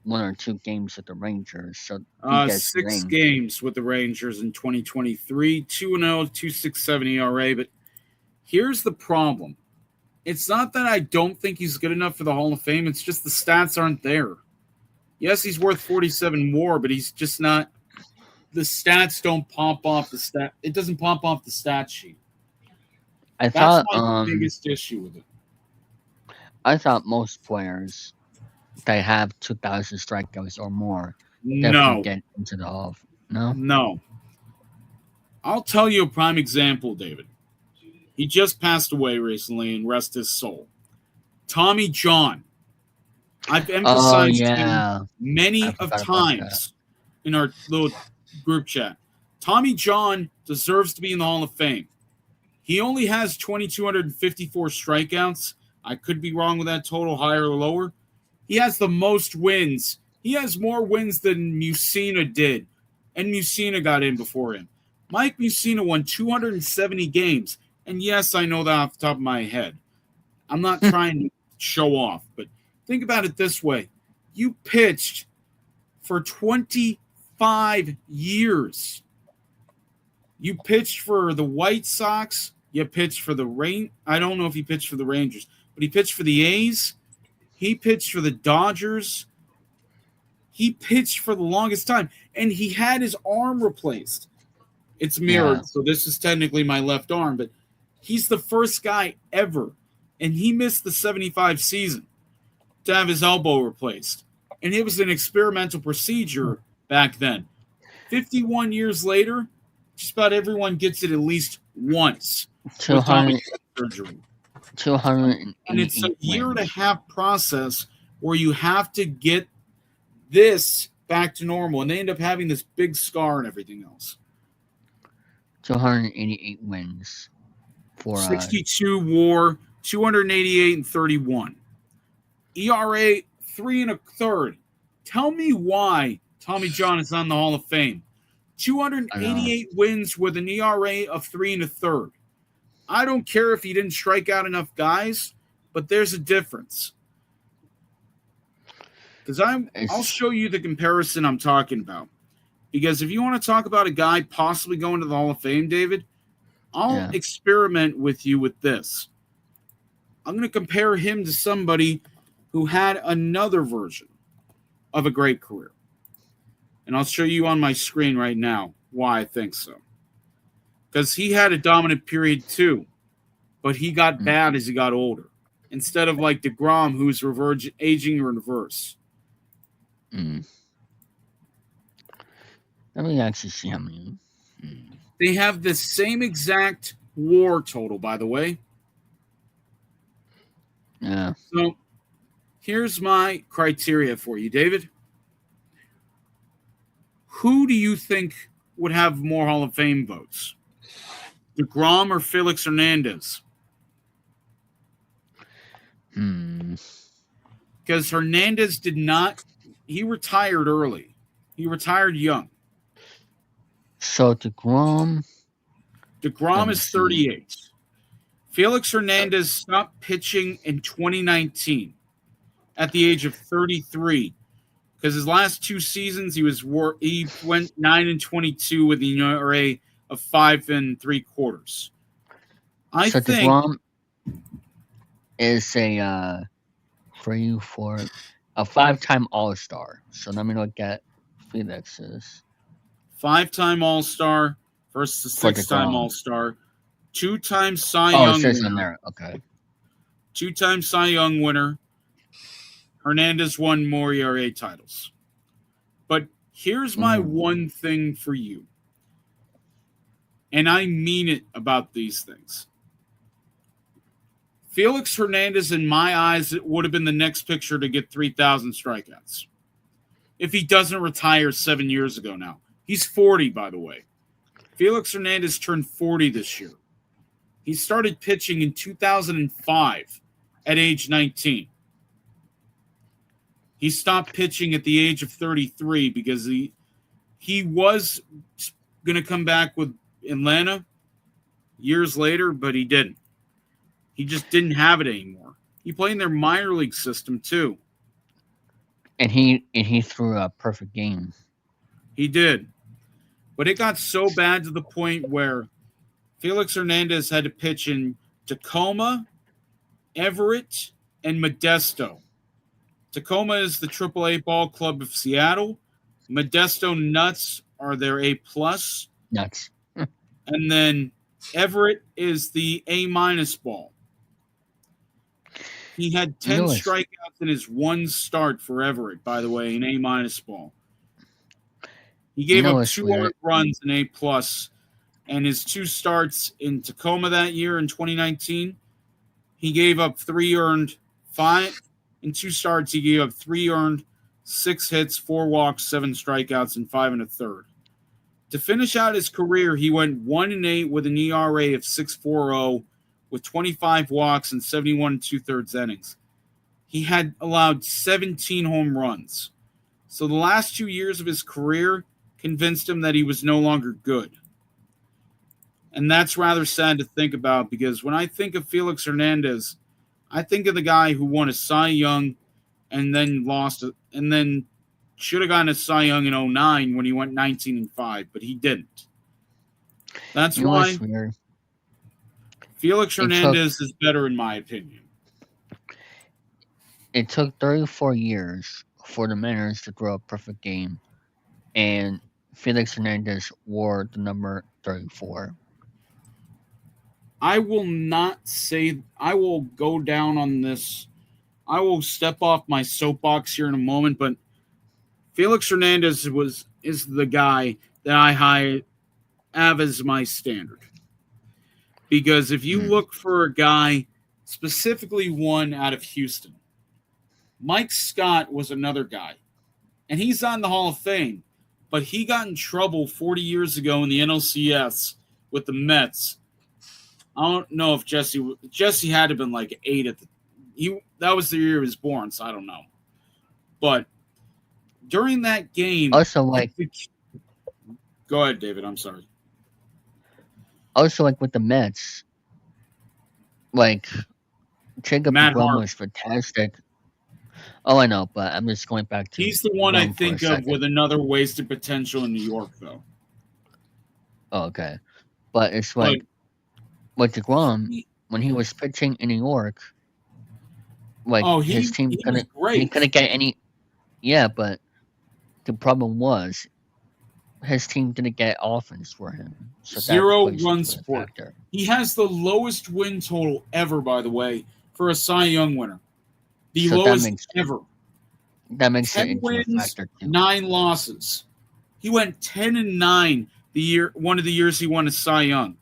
[SPEAKER 1] 1 or 2 games with the Rangers. So he gets
[SPEAKER 3] 6 games with the Rangers in 2023, 2-0, 2.67 ERA. But here's the problem. It's not that I don't think he's good enough for the Hall of Fame. It's just the stats aren't there. Yes, he's worth 47 more, but he's just not. The stats don't pop off the stat. It doesn't pop off the stat sheet.
[SPEAKER 1] I
[SPEAKER 3] That's
[SPEAKER 1] thought
[SPEAKER 3] my biggest issue with it.
[SPEAKER 1] I thought most players that have 2,000 strikeouts or more
[SPEAKER 3] No,
[SPEAKER 1] definitely get into the Hall of. No.
[SPEAKER 3] no. I'll tell you a prime example, David. He just passed away recently, and rest his soul. Tommy John. I've
[SPEAKER 1] Oh
[SPEAKER 3] emphasized him
[SPEAKER 1] yeah, I
[SPEAKER 3] many of
[SPEAKER 1] forgot about that.
[SPEAKER 3] times in our little group chat. Tommy John deserves to be in the Hall of Fame. He only has 2,254 strikeouts. I could be wrong with that total, higher or lower. He has the most wins. He has more wins than Mussina did, and Mussina got in before him. Mike Mussina won 270 games, and yes, I know that off the top of my head. I'm not trying to show off, but think about it this way. You pitched for 25 years. You pitched for the White Sox. You pitched for the I don't know if he pitched for the Rangers, but he pitched for the A's. He pitched for the Dodgers. He pitched for the longest time, and he had his arm replaced. It's mirrored, so this is technically my left arm, but he's the first guy ever, and he missed the 75 season to have his elbow replaced. And it was an experimental procedure back then. 51 years later, just about everyone gets it at least once.
[SPEAKER 1] 200,
[SPEAKER 3] Surgery.
[SPEAKER 1] 288
[SPEAKER 3] And it's a year and a
[SPEAKER 1] wins.
[SPEAKER 3] half process where you have to get this back to normal, and they end up having this big scar and everything else.
[SPEAKER 1] 288 wins for
[SPEAKER 3] 62 WAR, 288 and 31. ERA 3 1/3. Tell me why Tommy John is on the Hall of Fame. 288 wins with an ERA of 3 1/3. I don't care if he didn't strike out enough guys, but there's a difference. Because I'll show you the comparison I'm talking about. Because if you want to talk about a guy possibly going to the Hall of Fame, David, I'll experiment with you with this. I'm going to compare him to somebody who had another version of a great career. And I'll show you on my screen right now why I think so. Because he had a dominant period too, but he got bad as he got older. Instead of like DeGrom, who's aging in reverse.
[SPEAKER 1] Let me actually see how many.
[SPEAKER 3] They have the same exact WAR total, by the way.
[SPEAKER 1] Yeah.
[SPEAKER 3] So here's my criteria for you, David. Who do you think would have more Hall of Fame votes? DeGrom or Felix Hernandez? Because Hernandez did not. He retired early. He retired young.
[SPEAKER 1] So DeGrom
[SPEAKER 3] is 38. Felix Hernandez stopped pitching in 2019 at the age of 33 because his last 2 seasons he went 9-22 with an ERA of 5 3/4. I think
[SPEAKER 1] DeGrom is a for a 5-time All-Star. So let me look at Felix's.
[SPEAKER 3] 5-time All-Star versus a 6-time
[SPEAKER 1] DeGrom.
[SPEAKER 3] All-Star, 2-time Cy
[SPEAKER 1] Oh,
[SPEAKER 3] Young
[SPEAKER 1] it says on
[SPEAKER 3] winner,
[SPEAKER 1] there. Okay.
[SPEAKER 3] 2-time Cy Young winner. Hernandez won more ERA titles. But here's my one thing for you. And I mean it about these things. Felix Hernandez, in my eyes, it would have been the next pitcher to get 3,000 strikeouts. If he doesn't retire 7 years ago now. He's 40, by the way. Felix Hernandez turned 40 this year. He started pitching in 2005 at age 19. He stopped pitching at the age of 33 because he was going to come back with Atlanta years later, but he didn't. He just didn't have it anymore. He played in their minor league system too.
[SPEAKER 1] And he threw a perfect game.
[SPEAKER 3] He did. But it got so bad to the point where Felix Hernandez had to pitch in Tacoma, Everett, and Modesto. Tacoma is the AAA ball club of Seattle. Modesto Nuts are their A+.
[SPEAKER 1] Nuts.
[SPEAKER 3] And then Everett is the A- ball. He had 10
[SPEAKER 1] Nice.
[SPEAKER 3] strikeouts in his one start for Everett, by the way, an A- ball. He gave up
[SPEAKER 1] it's
[SPEAKER 3] 200
[SPEAKER 1] weird.
[SPEAKER 3] runs in A+. and his 2 starts in Tacoma that year in 2019, he gave up 3 earned, 5 in 2 starts. He gave up 3 earned, 6 hits, 4 walks, 7 strikeouts, and 5 1/3. To finish out his career, he went 1-8 with an ERA of 6.40, with 25 walks and 71 2/3 innings. He had allowed 17 home runs. So the last 2 years of his career convinced him that he was no longer good. And that's rather sad to think about, because when I think of Felix Hernandez, I think of the guy who won a Cy Young and then lost it, and then should have gotten a Cy Young in 2009 when he went 19-5, but he didn't. That's
[SPEAKER 1] You know
[SPEAKER 3] why
[SPEAKER 1] what's weird?
[SPEAKER 3] Felix
[SPEAKER 1] took-
[SPEAKER 3] Hernandez is better in my opinion.
[SPEAKER 1] It took 34 years for the Mariners to throw a perfect game, and Felix Hernandez wore the number 34.
[SPEAKER 3] I will not say, I will go down on this. I will step off my soapbox here in a moment, but Felix Hernandez is the guy that I have as my standard. Because if you look for a guy, specifically one out of Houston, Mike Scott was another guy. And he's on the Hall of Fame, but he got in trouble 40 years ago in the NLCS with the Mets. I don't know if Jesse had to have been like 8 at that was the year he was born, so I don't know. But during that game,
[SPEAKER 1] Also, like
[SPEAKER 3] go ahead, David. I'm sorry.
[SPEAKER 1] with the Mets, like Jacob
[SPEAKER 3] Matt
[SPEAKER 1] DeGrom
[SPEAKER 3] Hart.
[SPEAKER 1] was fantastic. Oh, I know, but I'm just going back to.
[SPEAKER 3] He's the one I
[SPEAKER 1] DeGrom for a
[SPEAKER 3] think of
[SPEAKER 1] second.
[SPEAKER 3] with another wasted potential in New York, though.
[SPEAKER 1] Oh, okay, but it's like with DeGrom when he was pitching in New York, like his team
[SPEAKER 3] was
[SPEAKER 1] couldn't.
[SPEAKER 3] great.
[SPEAKER 1] He couldn't get any. Yeah, but the problem was his team didn't get offense for him. So that
[SPEAKER 3] 0
[SPEAKER 1] plays
[SPEAKER 3] run
[SPEAKER 1] into a
[SPEAKER 3] support.
[SPEAKER 1] factor.
[SPEAKER 3] He has the lowest win total ever, by the way, for a Cy Young winner. The
[SPEAKER 1] So that
[SPEAKER 3] lowest
[SPEAKER 1] makes-
[SPEAKER 3] ever.
[SPEAKER 1] That makes it
[SPEAKER 3] 10
[SPEAKER 1] into
[SPEAKER 3] wins,
[SPEAKER 1] a factor too.
[SPEAKER 3] 9 losses. He went 10-9 one of the years he won a Cy Young.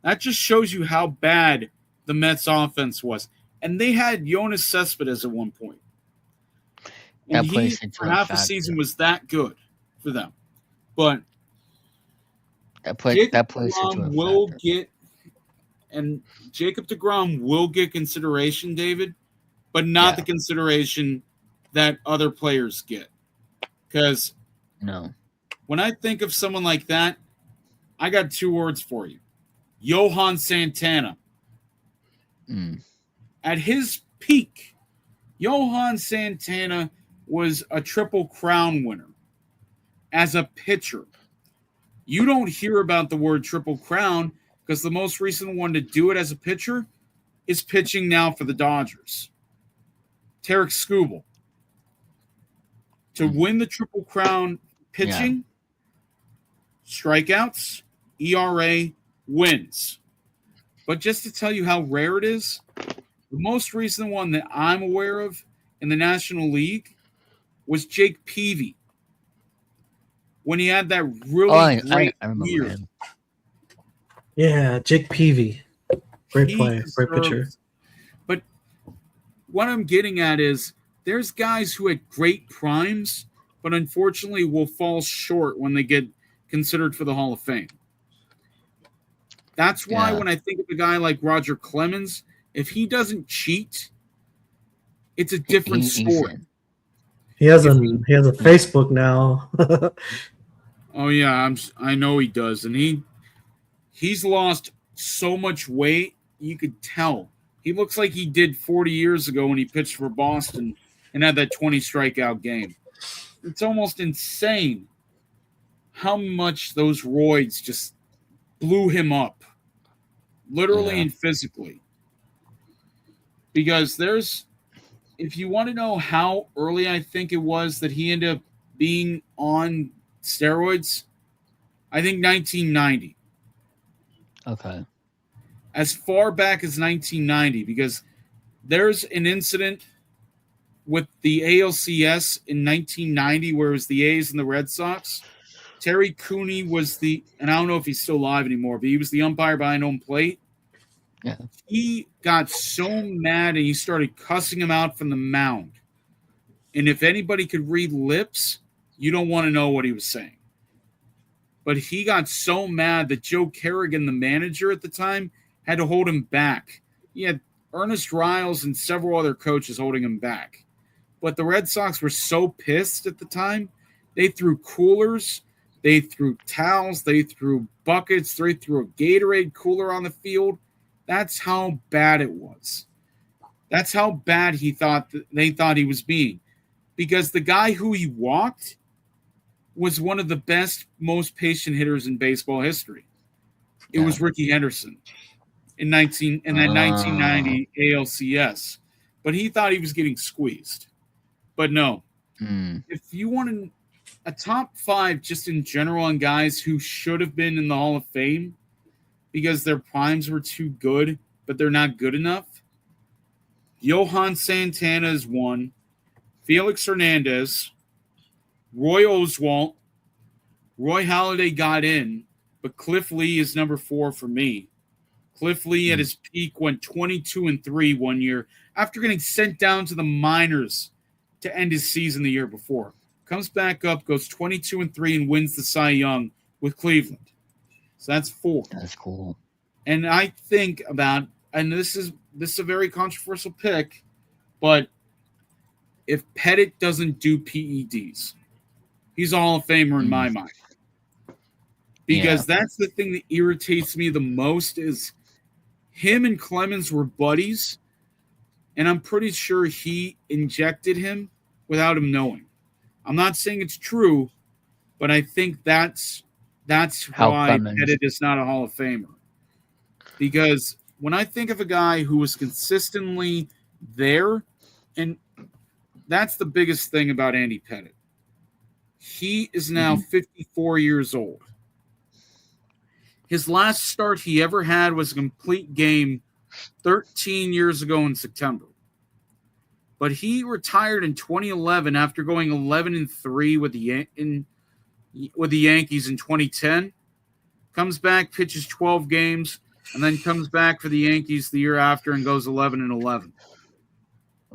[SPEAKER 3] That just shows you how bad the Mets offense was. And they had Jonas Cespedes at one point. And
[SPEAKER 1] That plays into
[SPEAKER 3] for
[SPEAKER 1] a
[SPEAKER 3] half a
[SPEAKER 1] factor.
[SPEAKER 3] season was that good for them. But
[SPEAKER 1] That
[SPEAKER 3] Jacob
[SPEAKER 1] plays into a
[SPEAKER 3] DeGrom will
[SPEAKER 1] factor.
[SPEAKER 3] get, and Jacob DeGrom will get consideration, David, but not
[SPEAKER 1] Yeah.
[SPEAKER 3] the consideration that other players get. Because
[SPEAKER 1] No.
[SPEAKER 3] when I think of someone like that, I got 2 words for you. Johan Santana.
[SPEAKER 1] Mm.
[SPEAKER 3] At his peak, Johan Santana was a Triple Crown winner as a pitcher. You don't hear about the word Triple Crown because the most recent one to do it as a pitcher is pitching now for the Dodgers. Tarek Skubal. To win the Triple Crown pitching, strikeouts, ERA, wins. But just to tell you how rare it is, the most recent one that I'm aware of in the National League was Jake Peavy. When he had that really great
[SPEAKER 1] I remember
[SPEAKER 3] year.
[SPEAKER 1] him.
[SPEAKER 2] Yeah, Jake Peavy. Great
[SPEAKER 3] He
[SPEAKER 2] player, great pitcher.
[SPEAKER 3] deserves- But what I'm getting at is there's guys who had great primes, but unfortunately will fall short when they get considered for the Hall of Fame. That's why
[SPEAKER 1] Yeah.
[SPEAKER 3] when I think of a guy like Roger Clemens, if he doesn't cheat, it's a different
[SPEAKER 1] He's
[SPEAKER 3] story.
[SPEAKER 1] in.
[SPEAKER 2] He has a Facebook now.
[SPEAKER 3] Oh yeah, I know he does, and he's lost so much weight. You could tell he looks like he did 40 years ago when he pitched for Boston and had that 20 strikeout game. It's almost insane how much those roids just blew him up, literally
[SPEAKER 1] Yeah.
[SPEAKER 3] and physically. Because if you want to know how early I think it was that he ended up being on steroids, I think 1990.
[SPEAKER 1] Okay.
[SPEAKER 3] As far back as 1990, because there's an incident with the ALCS in 1990 where it was the A's and the Red Sox. Terry Cooney was and I don't know if he's still alive anymore, but he was the umpire behind home plate.
[SPEAKER 1] Yeah.
[SPEAKER 3] He got so mad and he started cussing him out from the mound. And if anybody could read lips, you don't want to know what he was saying. But he got so mad that Joe Kerrigan, the manager at the time, had to hold him back. He had Ernest Riles and several other coaches holding him back. But the Red Sox were so pissed at the time, they threw coolers, they threw towels, they threw buckets, they threw a Gatorade cooler on the field. That's how bad it was. That's how bad they thought he was being. Because the guy who he walked was one of the best, most patient hitters in baseball history. It was Ricky Henderson in that 1990 ALCS. But he thought he was getting squeezed. But no. If you want a top 5 just in general on guys who should have been in the Hall of Fame because their primes were too good, but they're not good enough, Johan Santana is 1. Felix Hernandez, Roy Oswalt, Roy Halladay got in, but Cliff Lee is number 4 for me. Cliff Lee at his peak went 22-3 one year after getting sent down to the minors to end his season the year before. Comes back up, goes 22-3, and wins the Cy Young with Cleveland. So that's 4.
[SPEAKER 1] That's cool.
[SPEAKER 3] And I think about, and this is a very controversial pick, but if Pettit doesn't do PEDs, he's a Hall of Famer in my mind. Because that's the thing that irritates me the most is him and Clemens were buddies, and I'm pretty sure he injected him without him knowing. I'm not saying it's true, but I think that's why Pettit is not a Hall of Famer. Because when I think of a guy who was consistently there, and that's the biggest thing about Andy Pettit. He is now 54 years old. His last start he ever had was a complete game 13 years ago in September. But he retired in 2011 after going 11-3 with the Yankees in 2010. Comes back, pitches 12 games, and then comes back for the Yankees the year after and goes 11-11.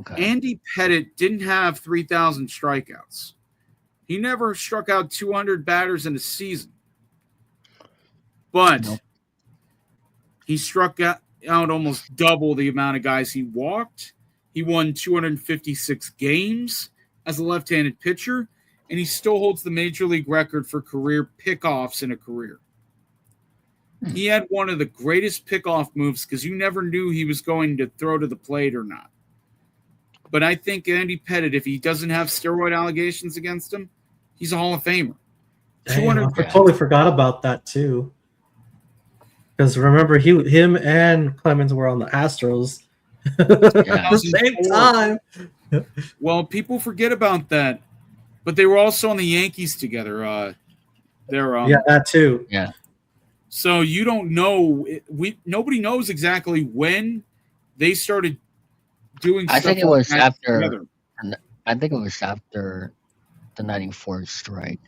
[SPEAKER 1] Okay.
[SPEAKER 3] Andy Pettit didn't have 3,000 strikeouts. He never struck out 200 batters in a season. But he struck out almost double the amount of guys he walked. He won 256 games as a left-handed pitcher, and he still holds the major league record for career pickoffs in a career. He had one of the greatest pickoff moves because you never knew he was going to throw to the plate or not. But I think Andy Pettit, if he doesn't have steroid allegations against him, he's a Hall of Famer.
[SPEAKER 2] Damn, I totally forgot about that too. Because remember, him and Clemens were on the Astros at the same time.
[SPEAKER 3] Well, people forget about that, but they were also on the Yankees together.
[SPEAKER 2] That too.
[SPEAKER 1] Yeah.
[SPEAKER 3] So you don't know. Nobody knows exactly when they started doing.
[SPEAKER 1] I think it was after.
[SPEAKER 3] Together.
[SPEAKER 1] I think it was after the 94 strike.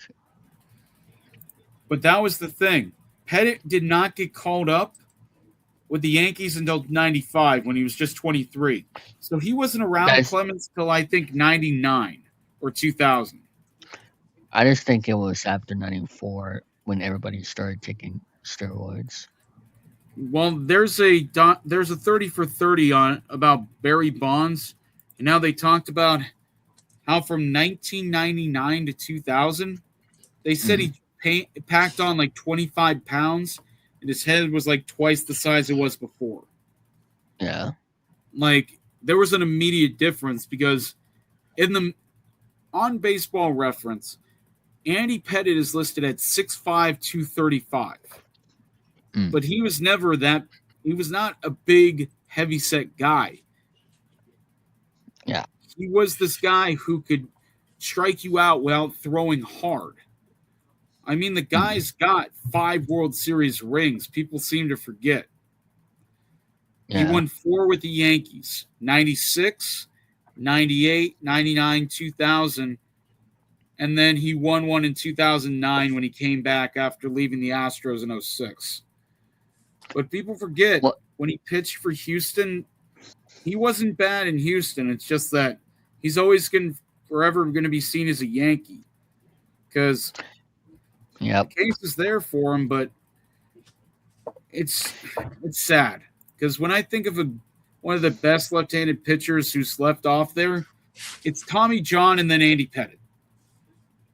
[SPEAKER 3] But that was the thing. Pettit did not get called up with the Yankees until 95 when he was just 23. So he wasn't around Clemens till I think 99 or 2000.
[SPEAKER 1] I just think it was after 94 when everybody started taking steroids.
[SPEAKER 3] Well, there's a 30 for 30 on about Barry Bonds, and now they talked about how from 1999 to 2000, they said he packed on like 25 pounds, and his head was like twice the size it was before.
[SPEAKER 1] Yeah.
[SPEAKER 3] Like, there was an immediate difference because on Baseball Reference, Andy Pettit is listed at 6'5", 235. But he was never he was not a big, heavyset guy.
[SPEAKER 1] Yeah.
[SPEAKER 3] He was this guy who could strike you out without throwing hard. I mean, the guy's got 5 World Series rings. People seem to forget.
[SPEAKER 1] Yeah.
[SPEAKER 3] He won 4 with the Yankees, 96, 98, 99, 2000. and then he won one in 2009 when he came back after leaving the Astros in 06. But people forget
[SPEAKER 1] What?
[SPEAKER 3] when he pitched for Houston, he wasn't bad in Houston. It's just that he's always forever going to be seen as a Yankee because
[SPEAKER 1] Yep.
[SPEAKER 3] the case is there for him, but it's sad because when I think of one of the best left-handed pitchers who's left off there, it's Tommy John and then Andy Pettitte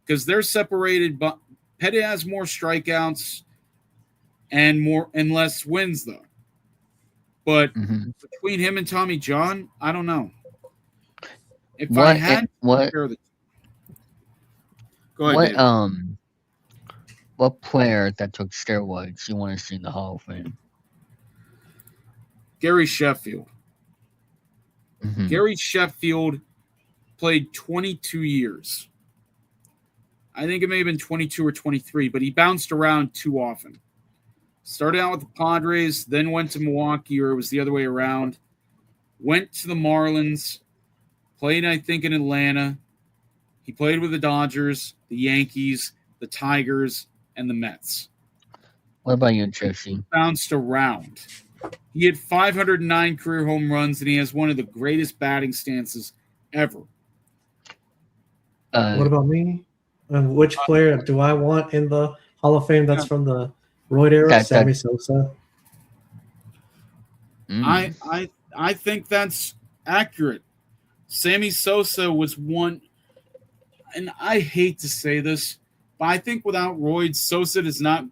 [SPEAKER 3] because they're separated. But Pettitte has more strikeouts and less wins though. But between him and Tommy John, I don't know. If I had to compare the two. Go ahead, David.
[SPEAKER 1] What player that took steroids you want to see in the Hall of Fame?
[SPEAKER 3] Gary Sheffield.
[SPEAKER 1] Mhm.
[SPEAKER 3] Gary Sheffield played 22 years. I think it may have been 22 or 23, but he bounced around too often. Started out with the Padres, then went to Milwaukee, or it was the other way around. Went to the Marlins, played, I think, in Atlanta. He played with the Dodgers, the Yankees, the Tigers, and the Mets.
[SPEAKER 1] What about you, Jesse?
[SPEAKER 3] Bounced around. He had 509 career home runs, and he has one of the greatest batting stances ever.
[SPEAKER 2] What about me? And which player do I want in the Hall of Fame that's from the Royd era? Sammy Sosa.
[SPEAKER 3] I think that's accurate. Sammy Sosa was one, and I hate to say this, but I think without Royd, Sosa does not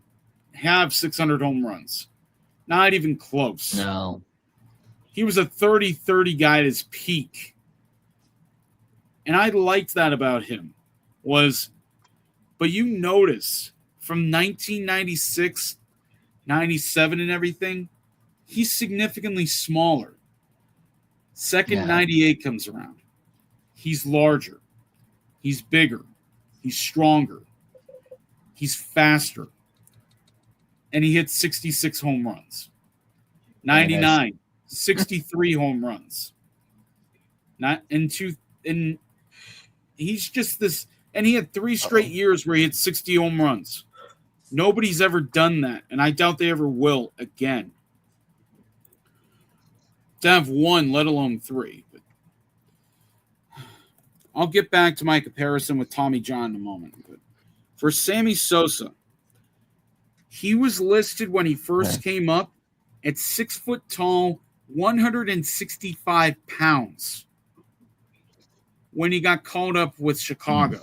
[SPEAKER 3] have 600 home runs. Not even close.
[SPEAKER 1] No.
[SPEAKER 3] He was a 30-30 guy at his peak. And I liked that about him. But you notice from 1996, 97 and everything, he's significantly smaller. Second 98 comes around. He's larger. He's bigger. He's stronger. He's faster. And he hit 66 home runs. 99, 63 home runs. And he's just this, and he had 3 straight years where he hit 60 home runs. Nobody's ever done that, and I doubt they ever will again. To have 1, let alone 3. But I'll get back to my comparison with Tommy John in a moment. But for Sammy Sosa, he was listed when he first came up at 6 foot tall, 165 pounds when he got called up with Chicago.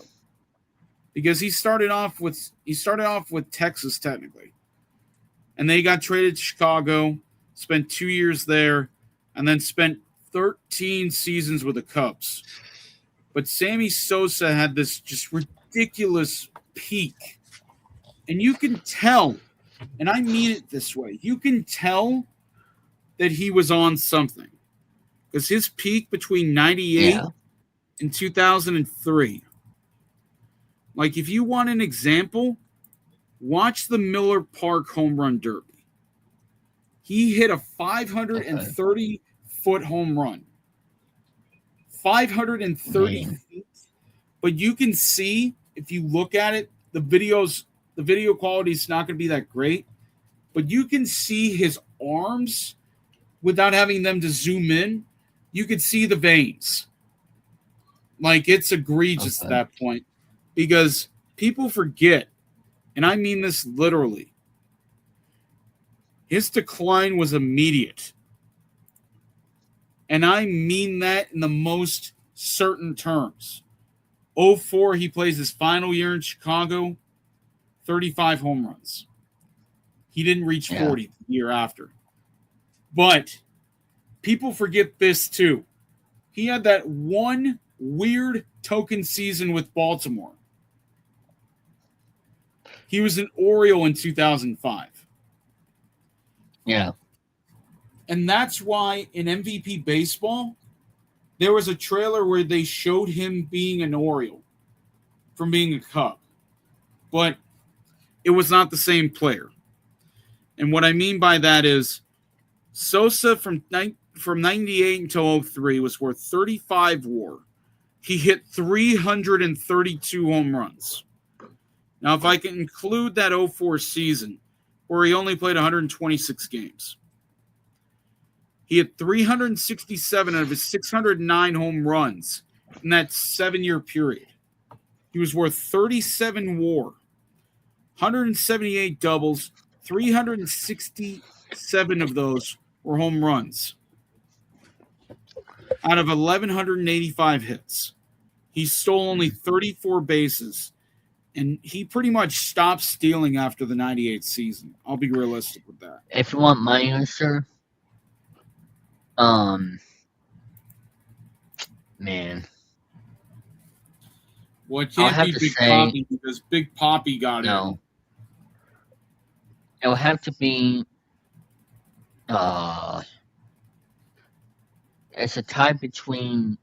[SPEAKER 3] Because he started off with Texas technically. And then he got traded to Chicago, spent 2 years there, and then spent 13 seasons with the Cubs. But Sammy Sosa had this just ridiculous peak. And you can tell, and I mean it this way, you can tell that he was on something. Because his peak between 98 and 2003, like if you want an example, watch the Miller Park Home Run Derby. He hit a 530-foot home run. 530 feet. But you can see, if you look at it, the video quality is not going to be that great, but you can see his arms without having them to zoom in. You can see the veins. Like, it's egregious at that point because people forget, and I mean this literally, his decline was immediate. And I mean that in the most certain terms. 04, he plays his final year in Chicago, 35 home runs. He didn't reach 40 the year after. But people forget this too. He had that one weird token season with Baltimore. He was an Oriole in 2005.
[SPEAKER 1] Yeah.
[SPEAKER 3] And that's why in MVP baseball, there was a trailer where they showed him being an Oriole from being a Cub. But it was not the same player. And what I mean by that is Sosa from 98 until 03 was worth 35 WAR, he hit 332 home runs. Now, if I can include that 04 season where he only played 126 games, he had 367 out of his 609 home runs in that 7-year period. He was worth 37 WAR, 178 doubles, 367 of those were home runs out of 1,185 hits. He stole only 34 bases, and he pretty much stopped stealing after the 98 season. I'll be realistic with that.
[SPEAKER 1] If you want my answer, man,
[SPEAKER 3] Well, it
[SPEAKER 1] I'll
[SPEAKER 3] can't
[SPEAKER 1] have
[SPEAKER 3] be
[SPEAKER 1] to
[SPEAKER 3] Big
[SPEAKER 1] say-
[SPEAKER 3] Poppy because Big Poppy got in.
[SPEAKER 1] no. It will have to be. It's a tie between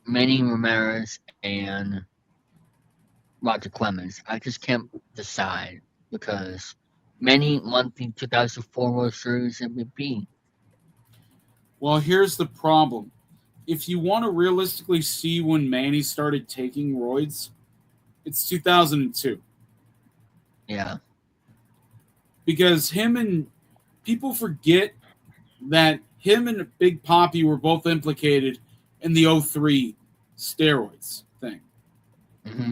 [SPEAKER 1] Manny Ramirez and Roger Clemens. I just can't decide because Manny won the 2004 World Series MVP.
[SPEAKER 3] Well, here's the problem. If you want to realistically see when Manny started taking roids, it's 2002.
[SPEAKER 1] Yeah.
[SPEAKER 3] Because people forget that him and Big Poppy were both implicated in the 03 steroids thing.
[SPEAKER 1] Hmm.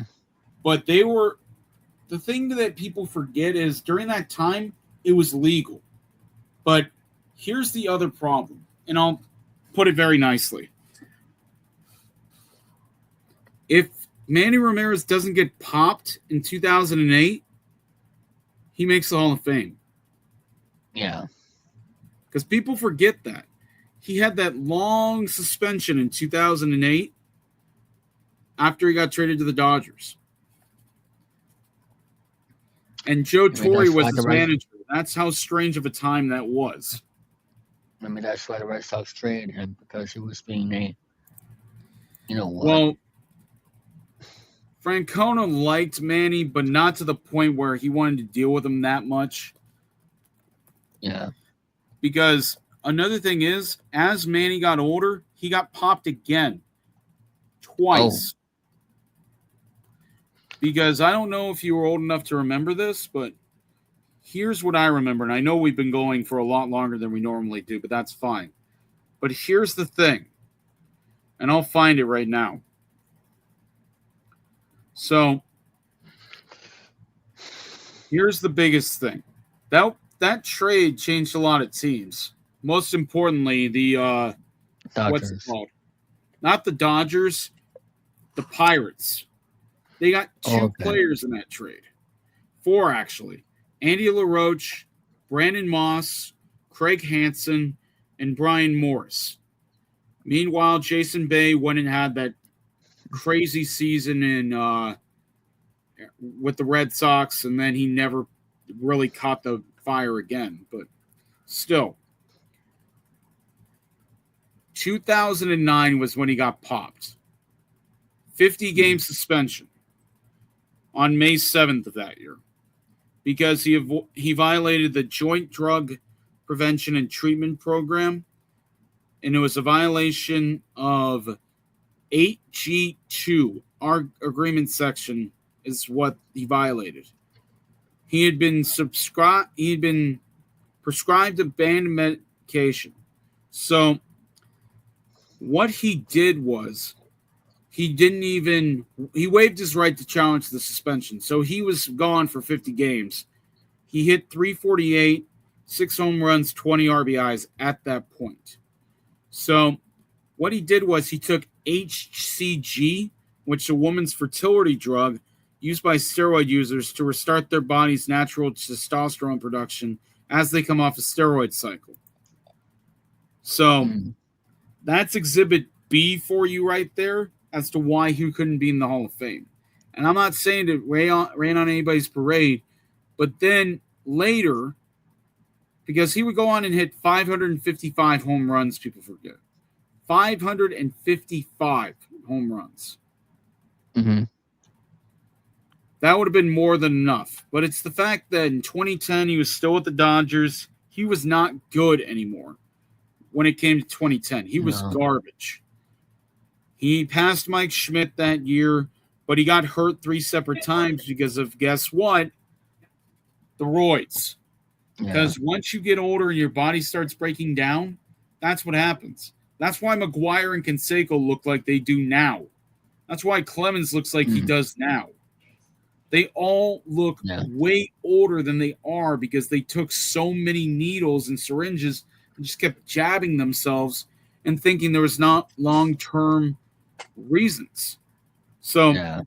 [SPEAKER 3] But the thing that people forget is during that time, it was legal. But here's the other problem, and I'll put it very nicely. If Manny Ramirez doesn't get popped in 2008, he makes the Hall of Fame.
[SPEAKER 1] Yeah.
[SPEAKER 3] Because people forget that. He had that long suspension in 2008 after he got traded to the Dodgers. And Joe
[SPEAKER 1] I mean,
[SPEAKER 3] Torre
[SPEAKER 1] that's
[SPEAKER 3] was
[SPEAKER 1] why
[SPEAKER 3] his
[SPEAKER 1] the Red-
[SPEAKER 3] manager. That's how strange of a time that was.
[SPEAKER 1] I mean, that's why the Red Sox traded him because he was being a, you know what?
[SPEAKER 3] Well, Francona liked Manny, but not to the point where he wanted to deal with him that much.
[SPEAKER 1] Yeah.
[SPEAKER 3] Because another thing is, as Manny got older, he got popped again. Twice. Because I don't know if you were old enough to remember this, but here's what I remember. And I know we've been going for a lot longer than we normally do, but that's fine. But here's the thing. And I'll find it right now. So, here's the biggest thing. That trade changed a lot of teams. Most importantly, the what's it
[SPEAKER 1] Dodgers.
[SPEAKER 3] called? Not the Dodgers, the Pirates. They got two
[SPEAKER 1] Okay.
[SPEAKER 3] players in that trade. 4, actually. Andy LaRoche, Brandon Moss, Craig Hansen, and Brian Morris. Meanwhile, Jason Bay went and had that crazy season with the Red Sox, and then he never really caught the fire again. But still, 2009 was when he got popped. 50-game suspension on May 7th of that year because he violated the Joint Drug Prevention and Treatment Program, and it was a violation of 8G2. Our agreement section is what he violated. He had been prescribed a banned medication. So what he did was he waived his right to challenge the suspension. So he was gone for 50 games. He hit 348, 6 home runs, 20 RBIs at that point. So what he did was he took HCG, which is a woman's fertility drug used by steroid users to restart their body's natural testosterone production as they come off a steroid cycle. So that's Exhibit B for you right there as to why he couldn't be in the Hall of Fame. And I'm not saying to rain on anybody's parade, but then later, because he would go on and hit 555 home runs, people forget. 555 home runs.
[SPEAKER 1] Mm-hmm.
[SPEAKER 3] That would have been more than enough. But it's the fact that in 2010, he was still with the Dodgers. He was not good anymore when it came to 2010. He was garbage. He passed Mike Schmidt that year, but he got hurt 3 separate times because of, guess what? The roids.
[SPEAKER 1] Yeah.
[SPEAKER 3] Because once you get older and your body starts breaking down, that's what happens. That's why McGuire and Canseco look like they do now. That's why Clemens looks like he does now. They all look way older than they are because they took so many needles and syringes and just kept jabbing themselves and thinking there was not long-term reasons. So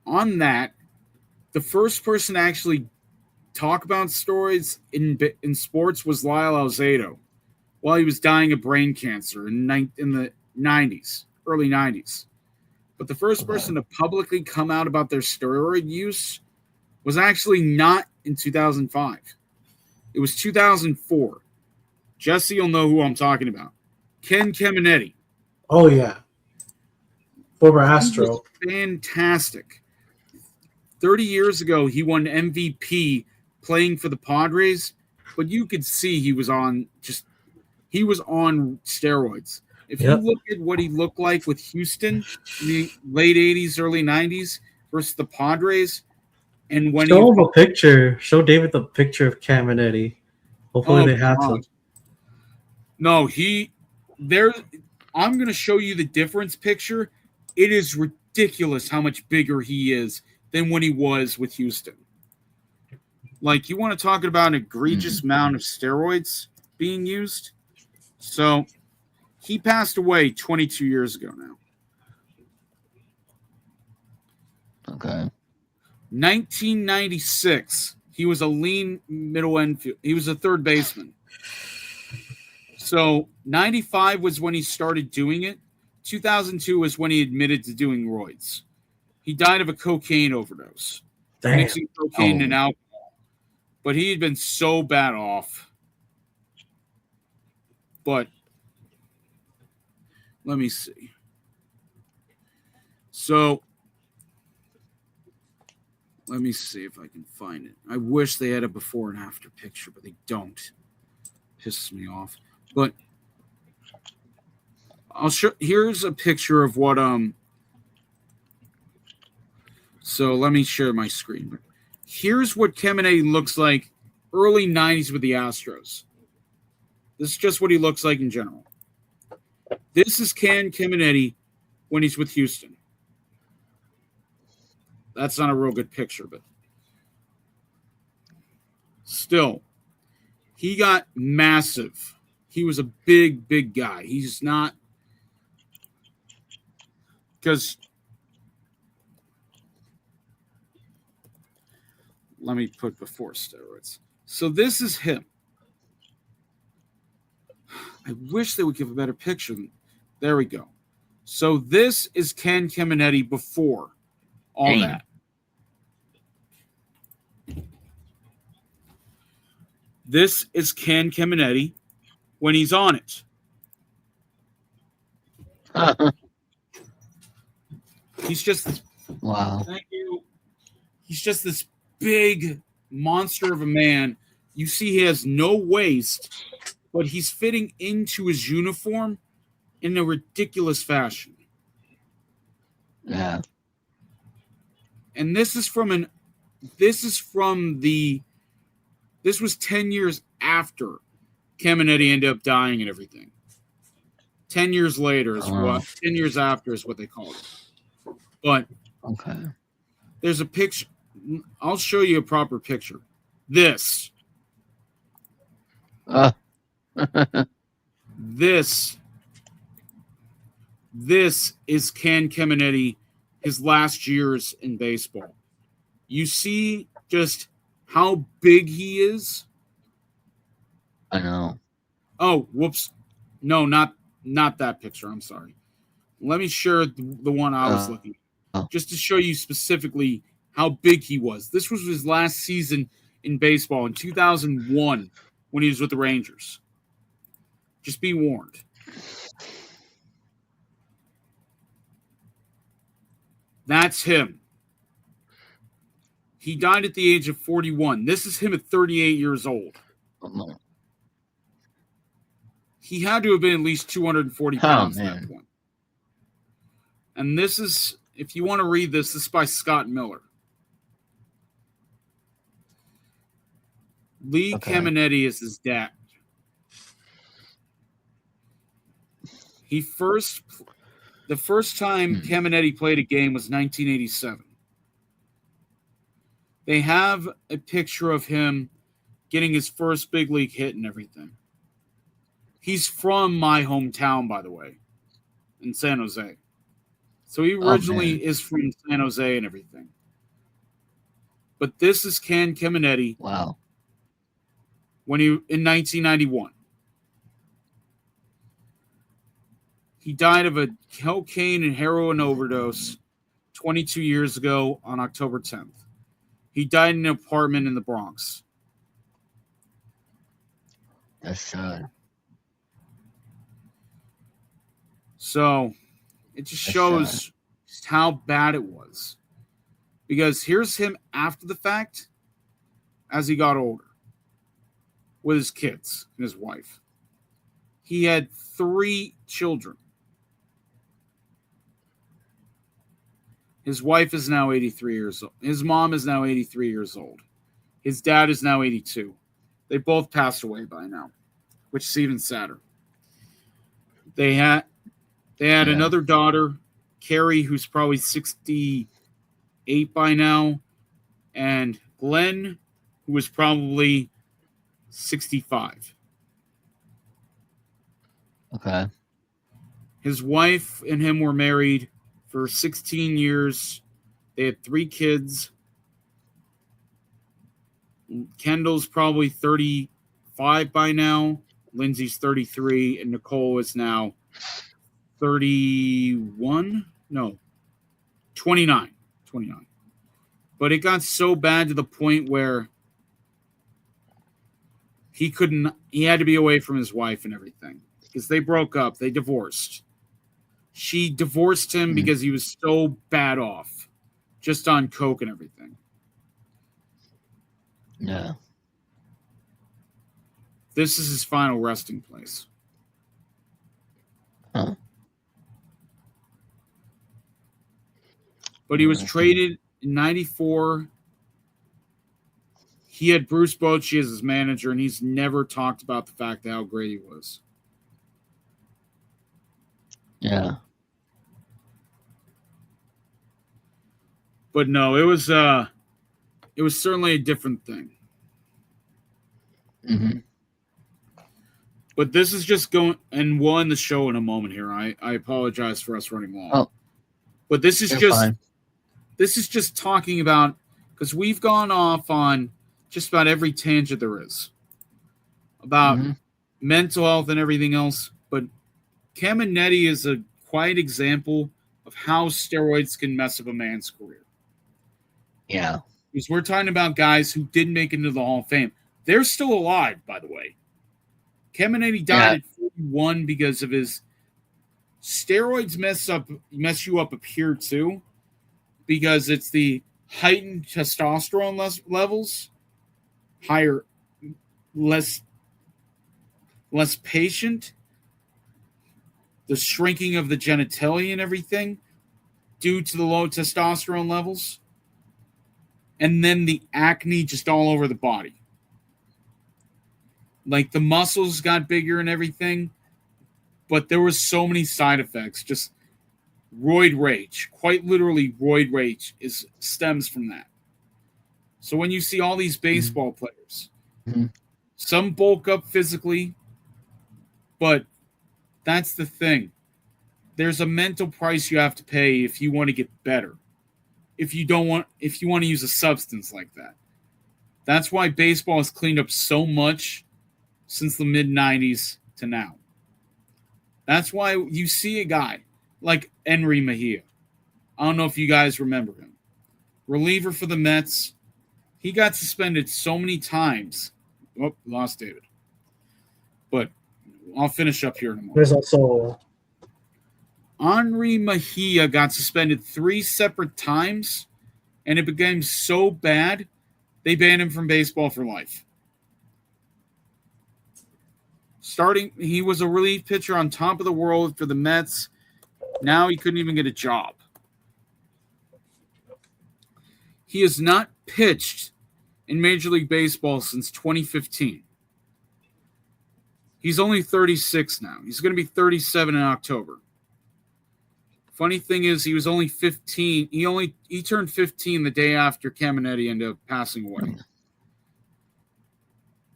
[SPEAKER 3] on that, the first person to actually talk about steroids in sports was Lyle Alzado while he was dying of brain cancer in the 90s, early 90s. But the first person to publicly come out about their steroid use was actually not in 2005. It was 2004. Jesse will know who I'm talking about. Ken Caminiti.
[SPEAKER 2] Oh, yeah. Former
[SPEAKER 3] He
[SPEAKER 2] Astro.
[SPEAKER 3] was fantastic. 30 years ago, he won MVP playing for the Padres, but you could see he was on steroids. If you look at what he looked like with Houston in the late 80s, early 90s versus the Padres, and when
[SPEAKER 2] Show him a picture. Show David the picture of Caminiti. Hopefully they have some.
[SPEAKER 3] No, I'm going to show you the difference picture. It is ridiculous how much bigger he is than when he was with Houston. Like, you want to talk about an egregious amount of steroids being used? So he passed away 22 years ago now.
[SPEAKER 1] Okay.
[SPEAKER 3] 1996, he was a lean middle infield. He was a third baseman. So 95 was when he started doing it. 2002 was when he admitted to doing roids. He died of a cocaine overdose, mixing cocaine and alcohol. But he had been so bad off. But let me see. So let me see if I can find it. I wish they had a before and after picture, but they don't. Pisses me off. But I'll show. Here's a picture of what So let me share my screen. Here's what Caminiti looks like early 90s with the Astros. This is just what he looks like in general. This is Ken Caminiti when he's with Houston. That's not a real good picture, but still, he got massive. He was a big, big guy. He's not because let me put before steroids. So this is him. I wish they would give a better picture. There we go. So this is Ken Caminiti before all that. This is Ken Caminiti when he's on it. He's just
[SPEAKER 1] wow.
[SPEAKER 3] Thank you. He's just this big monster of a man. You see he has no waist, but he's fitting into his uniform in a ridiculous fashion.
[SPEAKER 1] Yeah.
[SPEAKER 3] And this was 10 years after Caminiti ended up dying and everything. 10 years later is 10 years after is what they call it. But
[SPEAKER 1] okay.
[SPEAKER 3] There's a picture. I'll show you a proper picture. This is Ken Caminiti, his last years in baseball. You see just how big he is.
[SPEAKER 1] I know.
[SPEAKER 3] Oh, whoops. No, not that picture. I'm sorry. Let me share the one I was looking at, just to show you specifically how big he was. This was his last season in baseball in 2001 when he was with the Rangers. Just be warned. That's him. He died at the age of 41. This is him at 38 years old. He had to have been at least 240 pounds at that point. And this is, if you want to read this is by Scott Miller. Lee
[SPEAKER 1] Okay.
[SPEAKER 3] Caminetti is his dad. The first time Caminetti played a game was 1987. They have a picture of him getting his first big league hit and everything. He's from my hometown, by the way, in San Jose. So he originally is from San Jose and everything. But this is Ken Caminetti.
[SPEAKER 1] Wow.
[SPEAKER 3] In 1991. He died of a cocaine and heroin overdose 22 years ago on October 10th. He died in an apartment in the Bronx.
[SPEAKER 1] That's sad.
[SPEAKER 3] So it just shows just how bad it was. Because here's him after the fact, as he got older, with his kids and his wife. He had 3 children. His wife is now 83 years old. His mom is now 83 years old. His dad is now 82. They both passed away by now, which is even sadder. They had another daughter, Carrie, who's probably 68 by now, and Glenn, who was probably 65.
[SPEAKER 1] Okay.
[SPEAKER 3] His wife and him were married for 16 years. They had 3 kids. Kendall's probably 35 by now. Lindsay's 33, and Nicole is now 31? No, 29. 29. But it got so bad to the point where he had to be away from his wife and everything. Because they broke up. They divorced. She divorced him because he was so bad off. Just on coke and everything.
[SPEAKER 1] Yeah.
[SPEAKER 3] This is his final resting place.
[SPEAKER 1] Huh.
[SPEAKER 3] But he was traded in 94. He had Bruce Bochy as his manager, and he's never talked about the fact of how great he was.
[SPEAKER 1] Yeah.
[SPEAKER 3] But no, it was certainly a different thing.
[SPEAKER 1] Mm-hmm.
[SPEAKER 3] But this is just going, and we'll end the show in a moment here. I apologize for us running long.
[SPEAKER 1] Oh.
[SPEAKER 3] But this is
[SPEAKER 1] Fine.
[SPEAKER 3] This is just talking about, because we've gone off on just about every tangent there is about mental health and everything else. But Caminetti is a quiet example of how steroids can mess up a man's career.
[SPEAKER 1] Yeah.
[SPEAKER 3] Because we're talking about guys who didn't make it into the Hall of Fame. They're still alive, by the way. Caminetti died at 41 because of his steroids mess you up up here too, because it's the heightened testosterone levels, higher, less patient, the shrinking of the genitalia and everything due to the low testosterone levels, and then the acne just all over the body. Like the muscles got bigger and everything, but there was so many side effects. Just roid rage, quite literally roid rage stems from that. So when you see all these baseball players, some bulk up physically, but that's the thing. There's a mental price you have to pay if you want to get better. If you want to use a substance like that. That's why baseball has cleaned up so much since the mid-90s to now. That's why you see a guy like Henry Mejia. I don't know if you guys remember him. Reliever for the Mets. He got suspended so many times. Oh, lost David. But I'll finish up here in a moment.
[SPEAKER 2] There's also
[SPEAKER 3] Henry Mejia got suspended 3 separate times, and it became so bad, they banned him from baseball for life. He was a relief pitcher on top of the world for the Mets. Now he couldn't even get a job. He has not pitched in Major League Baseball since 2015. He's only 36 now. He's going to be 37 in October. Funny thing is, he was only 15. He turned 15 the day after Caminetti ended up passing away.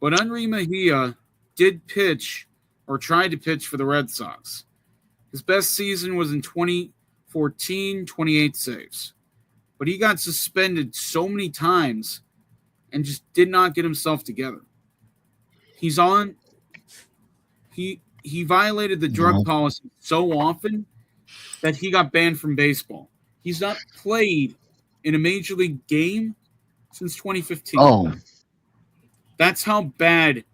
[SPEAKER 3] But Henry Mejia did pitch or tried to pitch for the Red Sox. His best season was in 2014, 28 saves. But he got suspended so many times and just did not get himself together. He violated the drug policy so often that he got banned from baseball. He's not played in a major league game since 2015.
[SPEAKER 1] Oh,
[SPEAKER 3] That's how bad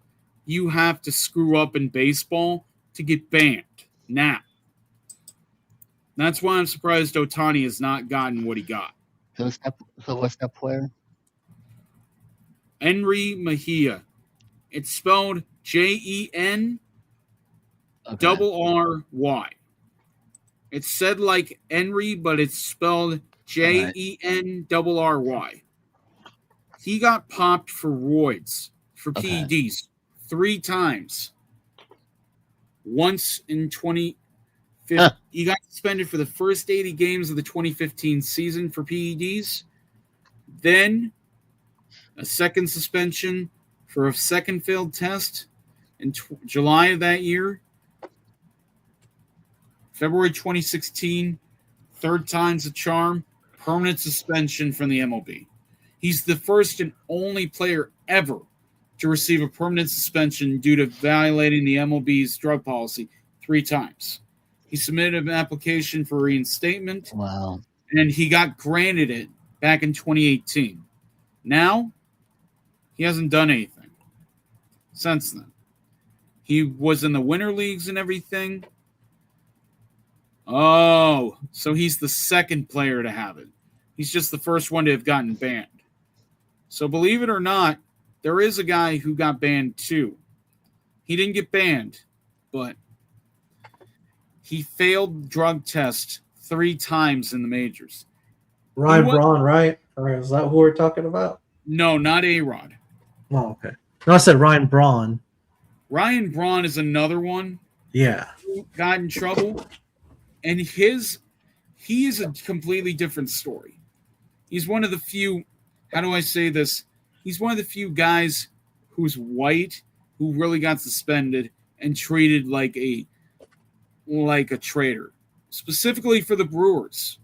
[SPEAKER 3] you have to screw up in baseball to get banned now. That's why I'm surprised Ohtani has not gotten what he got.
[SPEAKER 1] so what's that player?
[SPEAKER 3] Henry Mejia. It's spelled Jen
[SPEAKER 1] Okay.
[SPEAKER 3] RRY. It's said like Henry, but it's spelled JENRRY. He got popped for roids, for
[SPEAKER 1] Okay.
[SPEAKER 3] PEDs, 3 times. Once in 2015. He got suspended for the first 80 games of the 2015 season for PEDs. Then a second suspension for a second failed test in July of that year. February 2016, third time's a charm, permanent suspension from the MLB. He's the first and only player ever to receive a permanent suspension due to violating the MLB's drug policy 3 times. He submitted an application for reinstatement,
[SPEAKER 1] Wow.
[SPEAKER 3] and he got granted it back in 2018. Now, he hasn't done anything since then. He was in the winter leagues and everything. Oh, so he's the second player to have it. He's just the first one to have gotten banned. So believe it or not, there is a guy who got banned too. He didn't get banned, but he failed drug test 3 times in the majors.
[SPEAKER 2] Ryan
[SPEAKER 3] What?
[SPEAKER 2] Braun, right? Or is that who we're talking about?
[SPEAKER 3] No, not A-Rod.
[SPEAKER 2] Oh, okay. No, I said Ryan Braun.
[SPEAKER 3] Ryan Braun is another one
[SPEAKER 2] Yeah.
[SPEAKER 3] who got in trouble, and he is a completely different story. He's one of the few, how do I say this? He's one of the few guys who's white who really got suspended and treated like a traitor, specifically for the Brewers.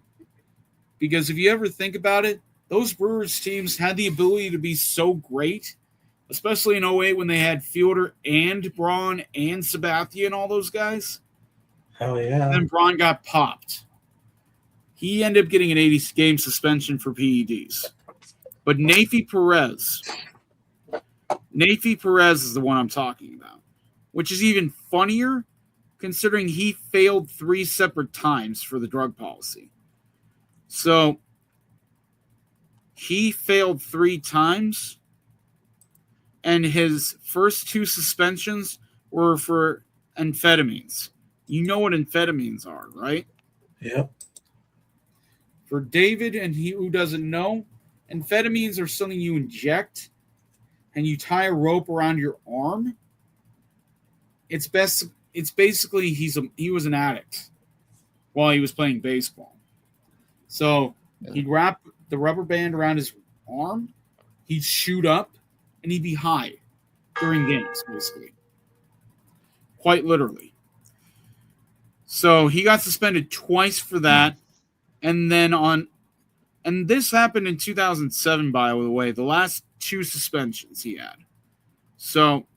[SPEAKER 3] Because if you ever think about it, those Brewers teams had the ability to be so great, especially in 08 when they had Fielder and Braun and Sabathia and all those guys.
[SPEAKER 2] Hell yeah.
[SPEAKER 3] And then Braun got popped. He ended up getting an 80-game suspension for PEDs. But Nafi Perez is the one I'm talking about, which is even funnier considering he failed 3 separate times for the drug policy. So he failed 3 times, and his first 2 suspensions were for amphetamines. You know what amphetamines are, right?
[SPEAKER 2] Yep.
[SPEAKER 3] For David and he who doesn't know, amphetamines are something you inject and you tie a rope around your arm. It's basically he was an addict while he was playing baseball. So he'd wrap the rubber band around his arm, he'd shoot up, and he'd be high during games, basically. Quite literally. So he got suspended twice for that. And this happened in 2007, by the way, the last 2 suspensions he had. So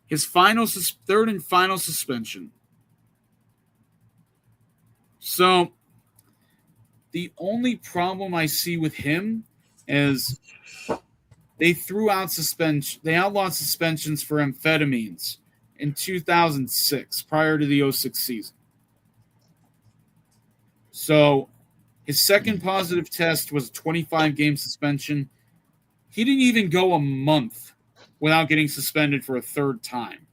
[SPEAKER 3] his third and final suspension. So the only problem I see with him is they outlawed suspensions for amphetamines in 2006, prior to the 06 season. So his second positive test was a 25-game suspension. He didn't even go a month without getting suspended for a third time.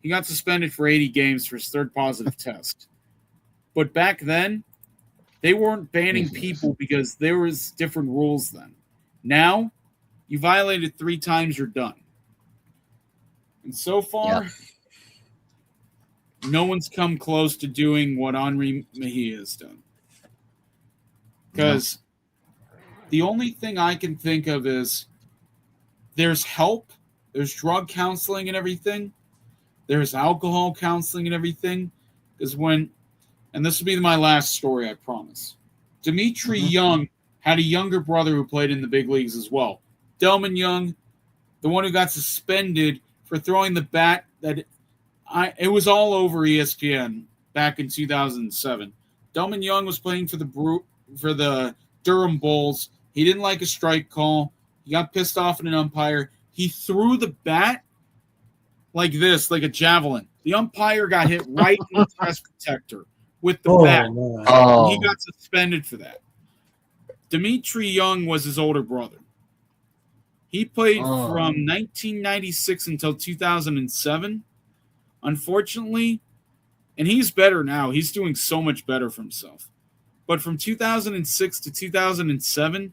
[SPEAKER 3] He got suspended for 80 games for his third positive test. But back then, they weren't banning
[SPEAKER 1] Jesus.
[SPEAKER 3] people because there was different rules then. Now, you violated 3 times, you're done. And so far, no one's come close to doing what Henri Mejia has done. Because the only thing I can think of is there's help, there's drug counseling and everything, there's alcohol counseling and everything. Because and this will be my last story, I promise. Dimitri Young had a younger brother who played in the big leagues as well. Delman Young, the one who got suspended for throwing the bat it was all over ESPN back in 2007. Delman Young was playing for the Durham Bulls. He didn't like a strike call. He got pissed off at an umpire. He threw the bat like this, like a javelin. The umpire got hit right in the chest protector with the bat.
[SPEAKER 2] Man.
[SPEAKER 1] Oh,
[SPEAKER 3] He got suspended for that. Dimitri Young was his older brother. He played from 1996 until 2007. Unfortunately, and he's better now. He's doing so much better for himself. But from 2006 to 2007,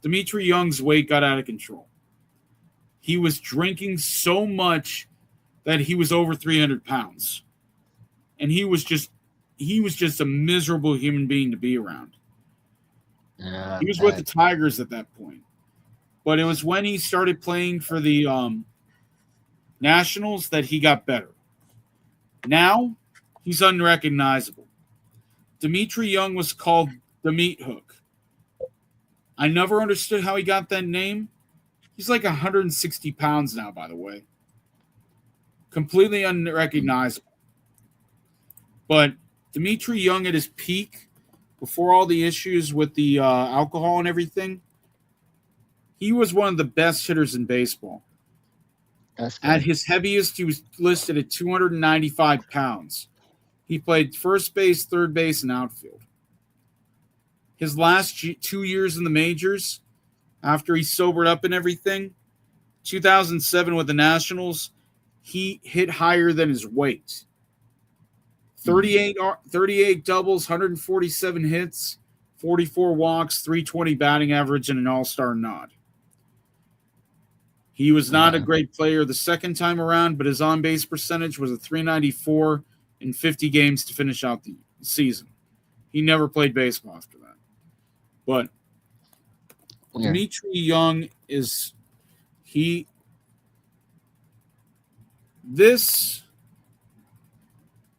[SPEAKER 3] Dimitri Young's weight got out of control. He was drinking so much that he was over 300 pounds. And he was just a miserable human being to be around.
[SPEAKER 1] yeah,
[SPEAKER 3] He was with the Tigers at that point. But it was when he started playing for the Nationals that he got better. Now, he's unrecognizable. Dimitri Young was called the Meat Hook. I never understood how he got that name. He's like 160 pounds now, by the way. Completely unrecognizable. But Dimitri Young at his peak, before all the issues with the alcohol and everything, he was one of the best hitters in baseball.
[SPEAKER 1] that's
[SPEAKER 3] At
[SPEAKER 1] good.
[SPEAKER 3] his heaviest, he was listed at 295 pounds. He played first base, third base, and outfield. His last 2 years in the majors, after he sobered up and everything, 2007 with the Nationals, he hit higher than his weight. 38 doubles, 147 hits, 44 walks, 320 batting average, and an all-star nod. He was not a great player the second time around, but his on-base percentage was a .394 in 50 games to finish out the season. He never played baseball after that. But
[SPEAKER 1] Weird.
[SPEAKER 3] Dimitri Young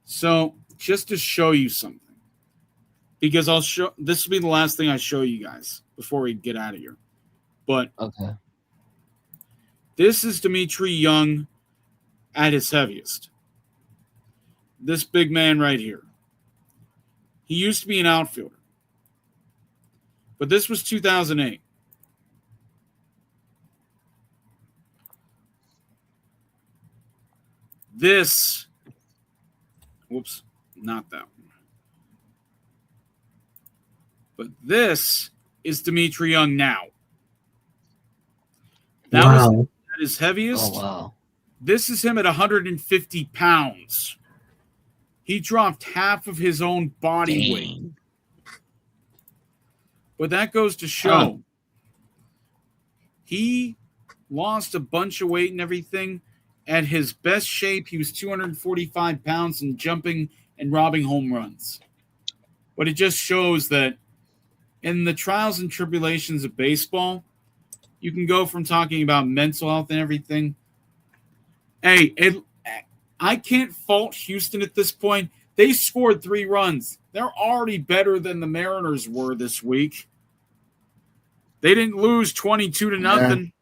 [SPEAKER 3] so just to show you something, because this will be the last thing I show you guys before we get out of here. But
[SPEAKER 1] Okay.
[SPEAKER 3] this is Dimitri Young at his heaviest. This big man right here. He used to be an outfielder. But this was 2008. Not that one. But this is Dimitri Young now. That was at his heaviest.
[SPEAKER 1] Oh, wow.
[SPEAKER 3] This is him at 150 pounds. He dropped half of his own body weight.
[SPEAKER 1] Dang.
[SPEAKER 3] But that goes to show he lost a bunch of weight and everything. At his best shape, he was 245 pounds and jumping and robbing home runs. But it just shows that in the trials and tribulations of baseball, you can go from talking about mental health and everything. Hey, I can't fault Houston at this point. They scored 3 runs. They're already better than the Mariners were this week. They didn't lose 22-0.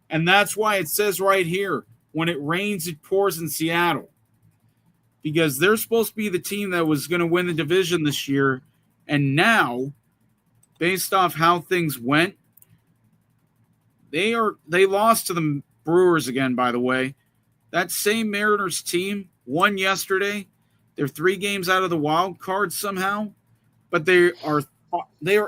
[SPEAKER 3] And that's why it says right here, when it rains, it pours in Seattle. Because they're supposed to be the team that was going to win the division this year. And now, based off how things went, they lost to the Brewers again, by the way. That same Mariners team won yesterday. They're 3 games out of the wild card somehow, but they are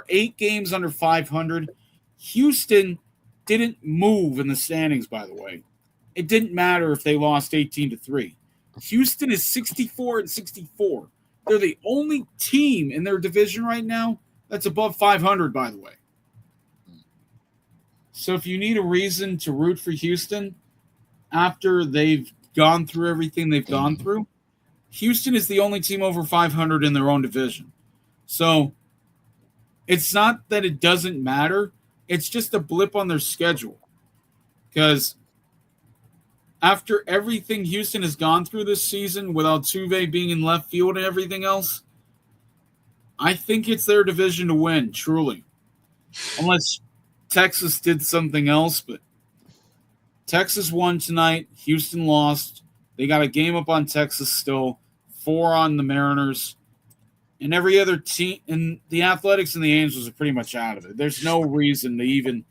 [SPEAKER 3] 8 games under 500. Houston didn't move in the standings, by the way. It didn't matter if they lost 18-3. Houston is 64-64. They're the only team in their division right now that's above 500, by the way. So if you need a reason to root for Houston after they've gone through everything they've gone through, Houston is the only team over 500 in their own division. So it's not that it doesn't matter. It's just a blip on their schedule. Because after everything Houston has gone through this season with Altuve being in left field and everything else, I think it's their division to win, truly. Unless Texas did something else, but Texas won tonight. Houston lost. They got a game up on Texas still, 4 on the Mariners. And every other team, and the Athletics and the Angels are pretty much out of it. There's no reason to even.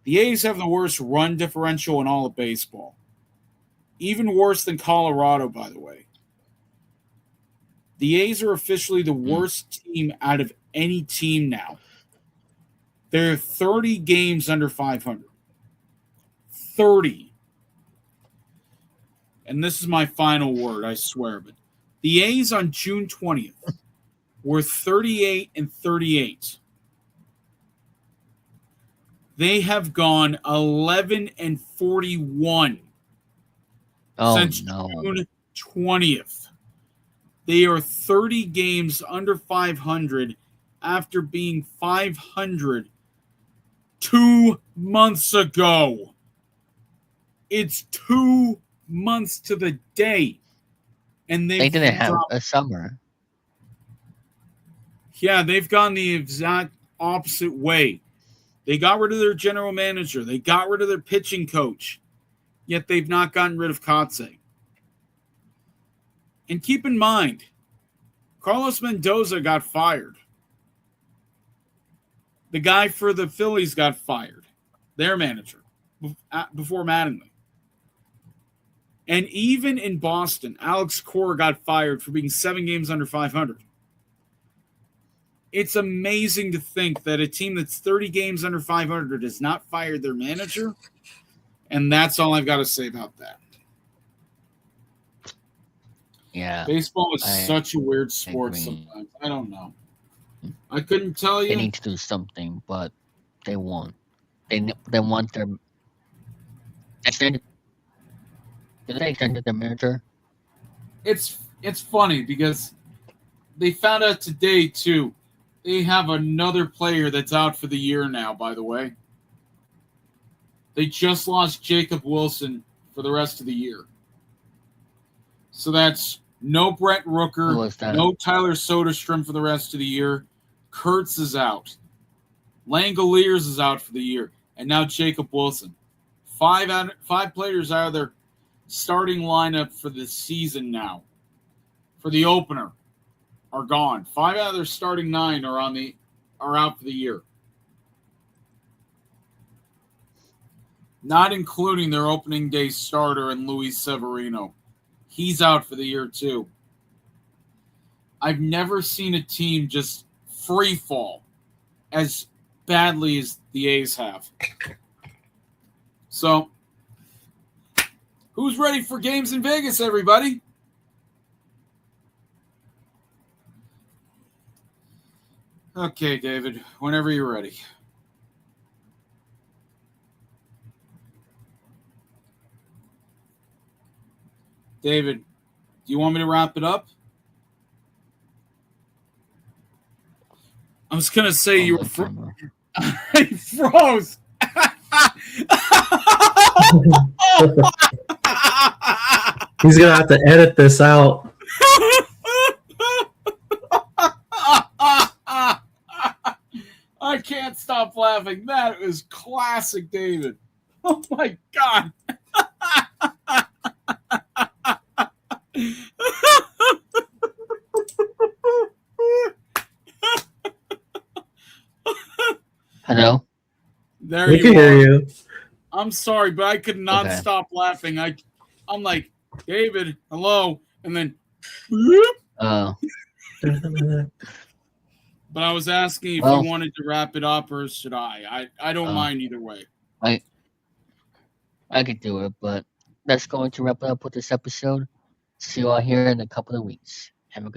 [SPEAKER 3] The A's have the worst run differential in all of baseball. Even worse than Colorado, by the way. The A's are officially the worst team out of any team now. They're 30 games under 500. 30. And this is my final word, I swear. But the A's on June 20th were 38-38. They have gone 11-41 since June 20th. They are 30 games under 500 after being 500 2 months ago. It's 2 months to the day. And
[SPEAKER 1] They didn't have a summer.
[SPEAKER 3] Yeah, they've gone the exact opposite way. They got rid of their general manager. They got rid of their pitching coach. Yet they've not gotten rid of Kotsay. And keep in mind, Carlos Mendoza got fired. The guy for the Phillies got fired. Their manager. Before Mattingly. And even in Boston, Alex Cora got fired for being 7 games under 500. It's amazing to think that a team that's 30 games under 500 has not fired their manager. And that's all I've got to say about that.
[SPEAKER 1] Yeah.
[SPEAKER 3] Baseball is such a weird sport sometimes. I don't know. I couldn't tell you.
[SPEAKER 1] They need to do something, but they won't. They want their extended. Did they extend their manager?
[SPEAKER 3] It's funny because they found out today too. They have another player that's out for the year now, by the way. They just lost Jacob Wilson for the rest of the year. So that's no Brent Rooker, no Tyler Soderstrom for the rest of the year. Kurtz is out. Langoliers is out for the year. And now Jacob Wilson. 5 players out of their starting lineup for the season now. For the opener are gone. 5 out of their starting 9 are out for the year. Not including their opening day starter and Luis Severino. He's out for the year too. I've never seen a team just free fall as badly as the A's have. So, who's ready for games in Vegas, everybody? Okay, David, whenever you're ready. David, do you want me to wrap it up? I was going to say you were I froze.
[SPEAKER 2] He's going to have to edit this out.
[SPEAKER 3] I can't stop laughing. That is classic, David. Oh, my God.
[SPEAKER 1] Hello?
[SPEAKER 3] There
[SPEAKER 2] we
[SPEAKER 3] you
[SPEAKER 2] can
[SPEAKER 3] are.
[SPEAKER 2] hear you.
[SPEAKER 3] I'm sorry, but I could not stop laughing. I'm like, David, hello, and then
[SPEAKER 1] Oh.
[SPEAKER 3] But I was asking if you wanted to wrap it up or should I? I don't mind either way.
[SPEAKER 1] I could do it, but that's going to wrap it up with this episode. See you all here in a couple of weeks.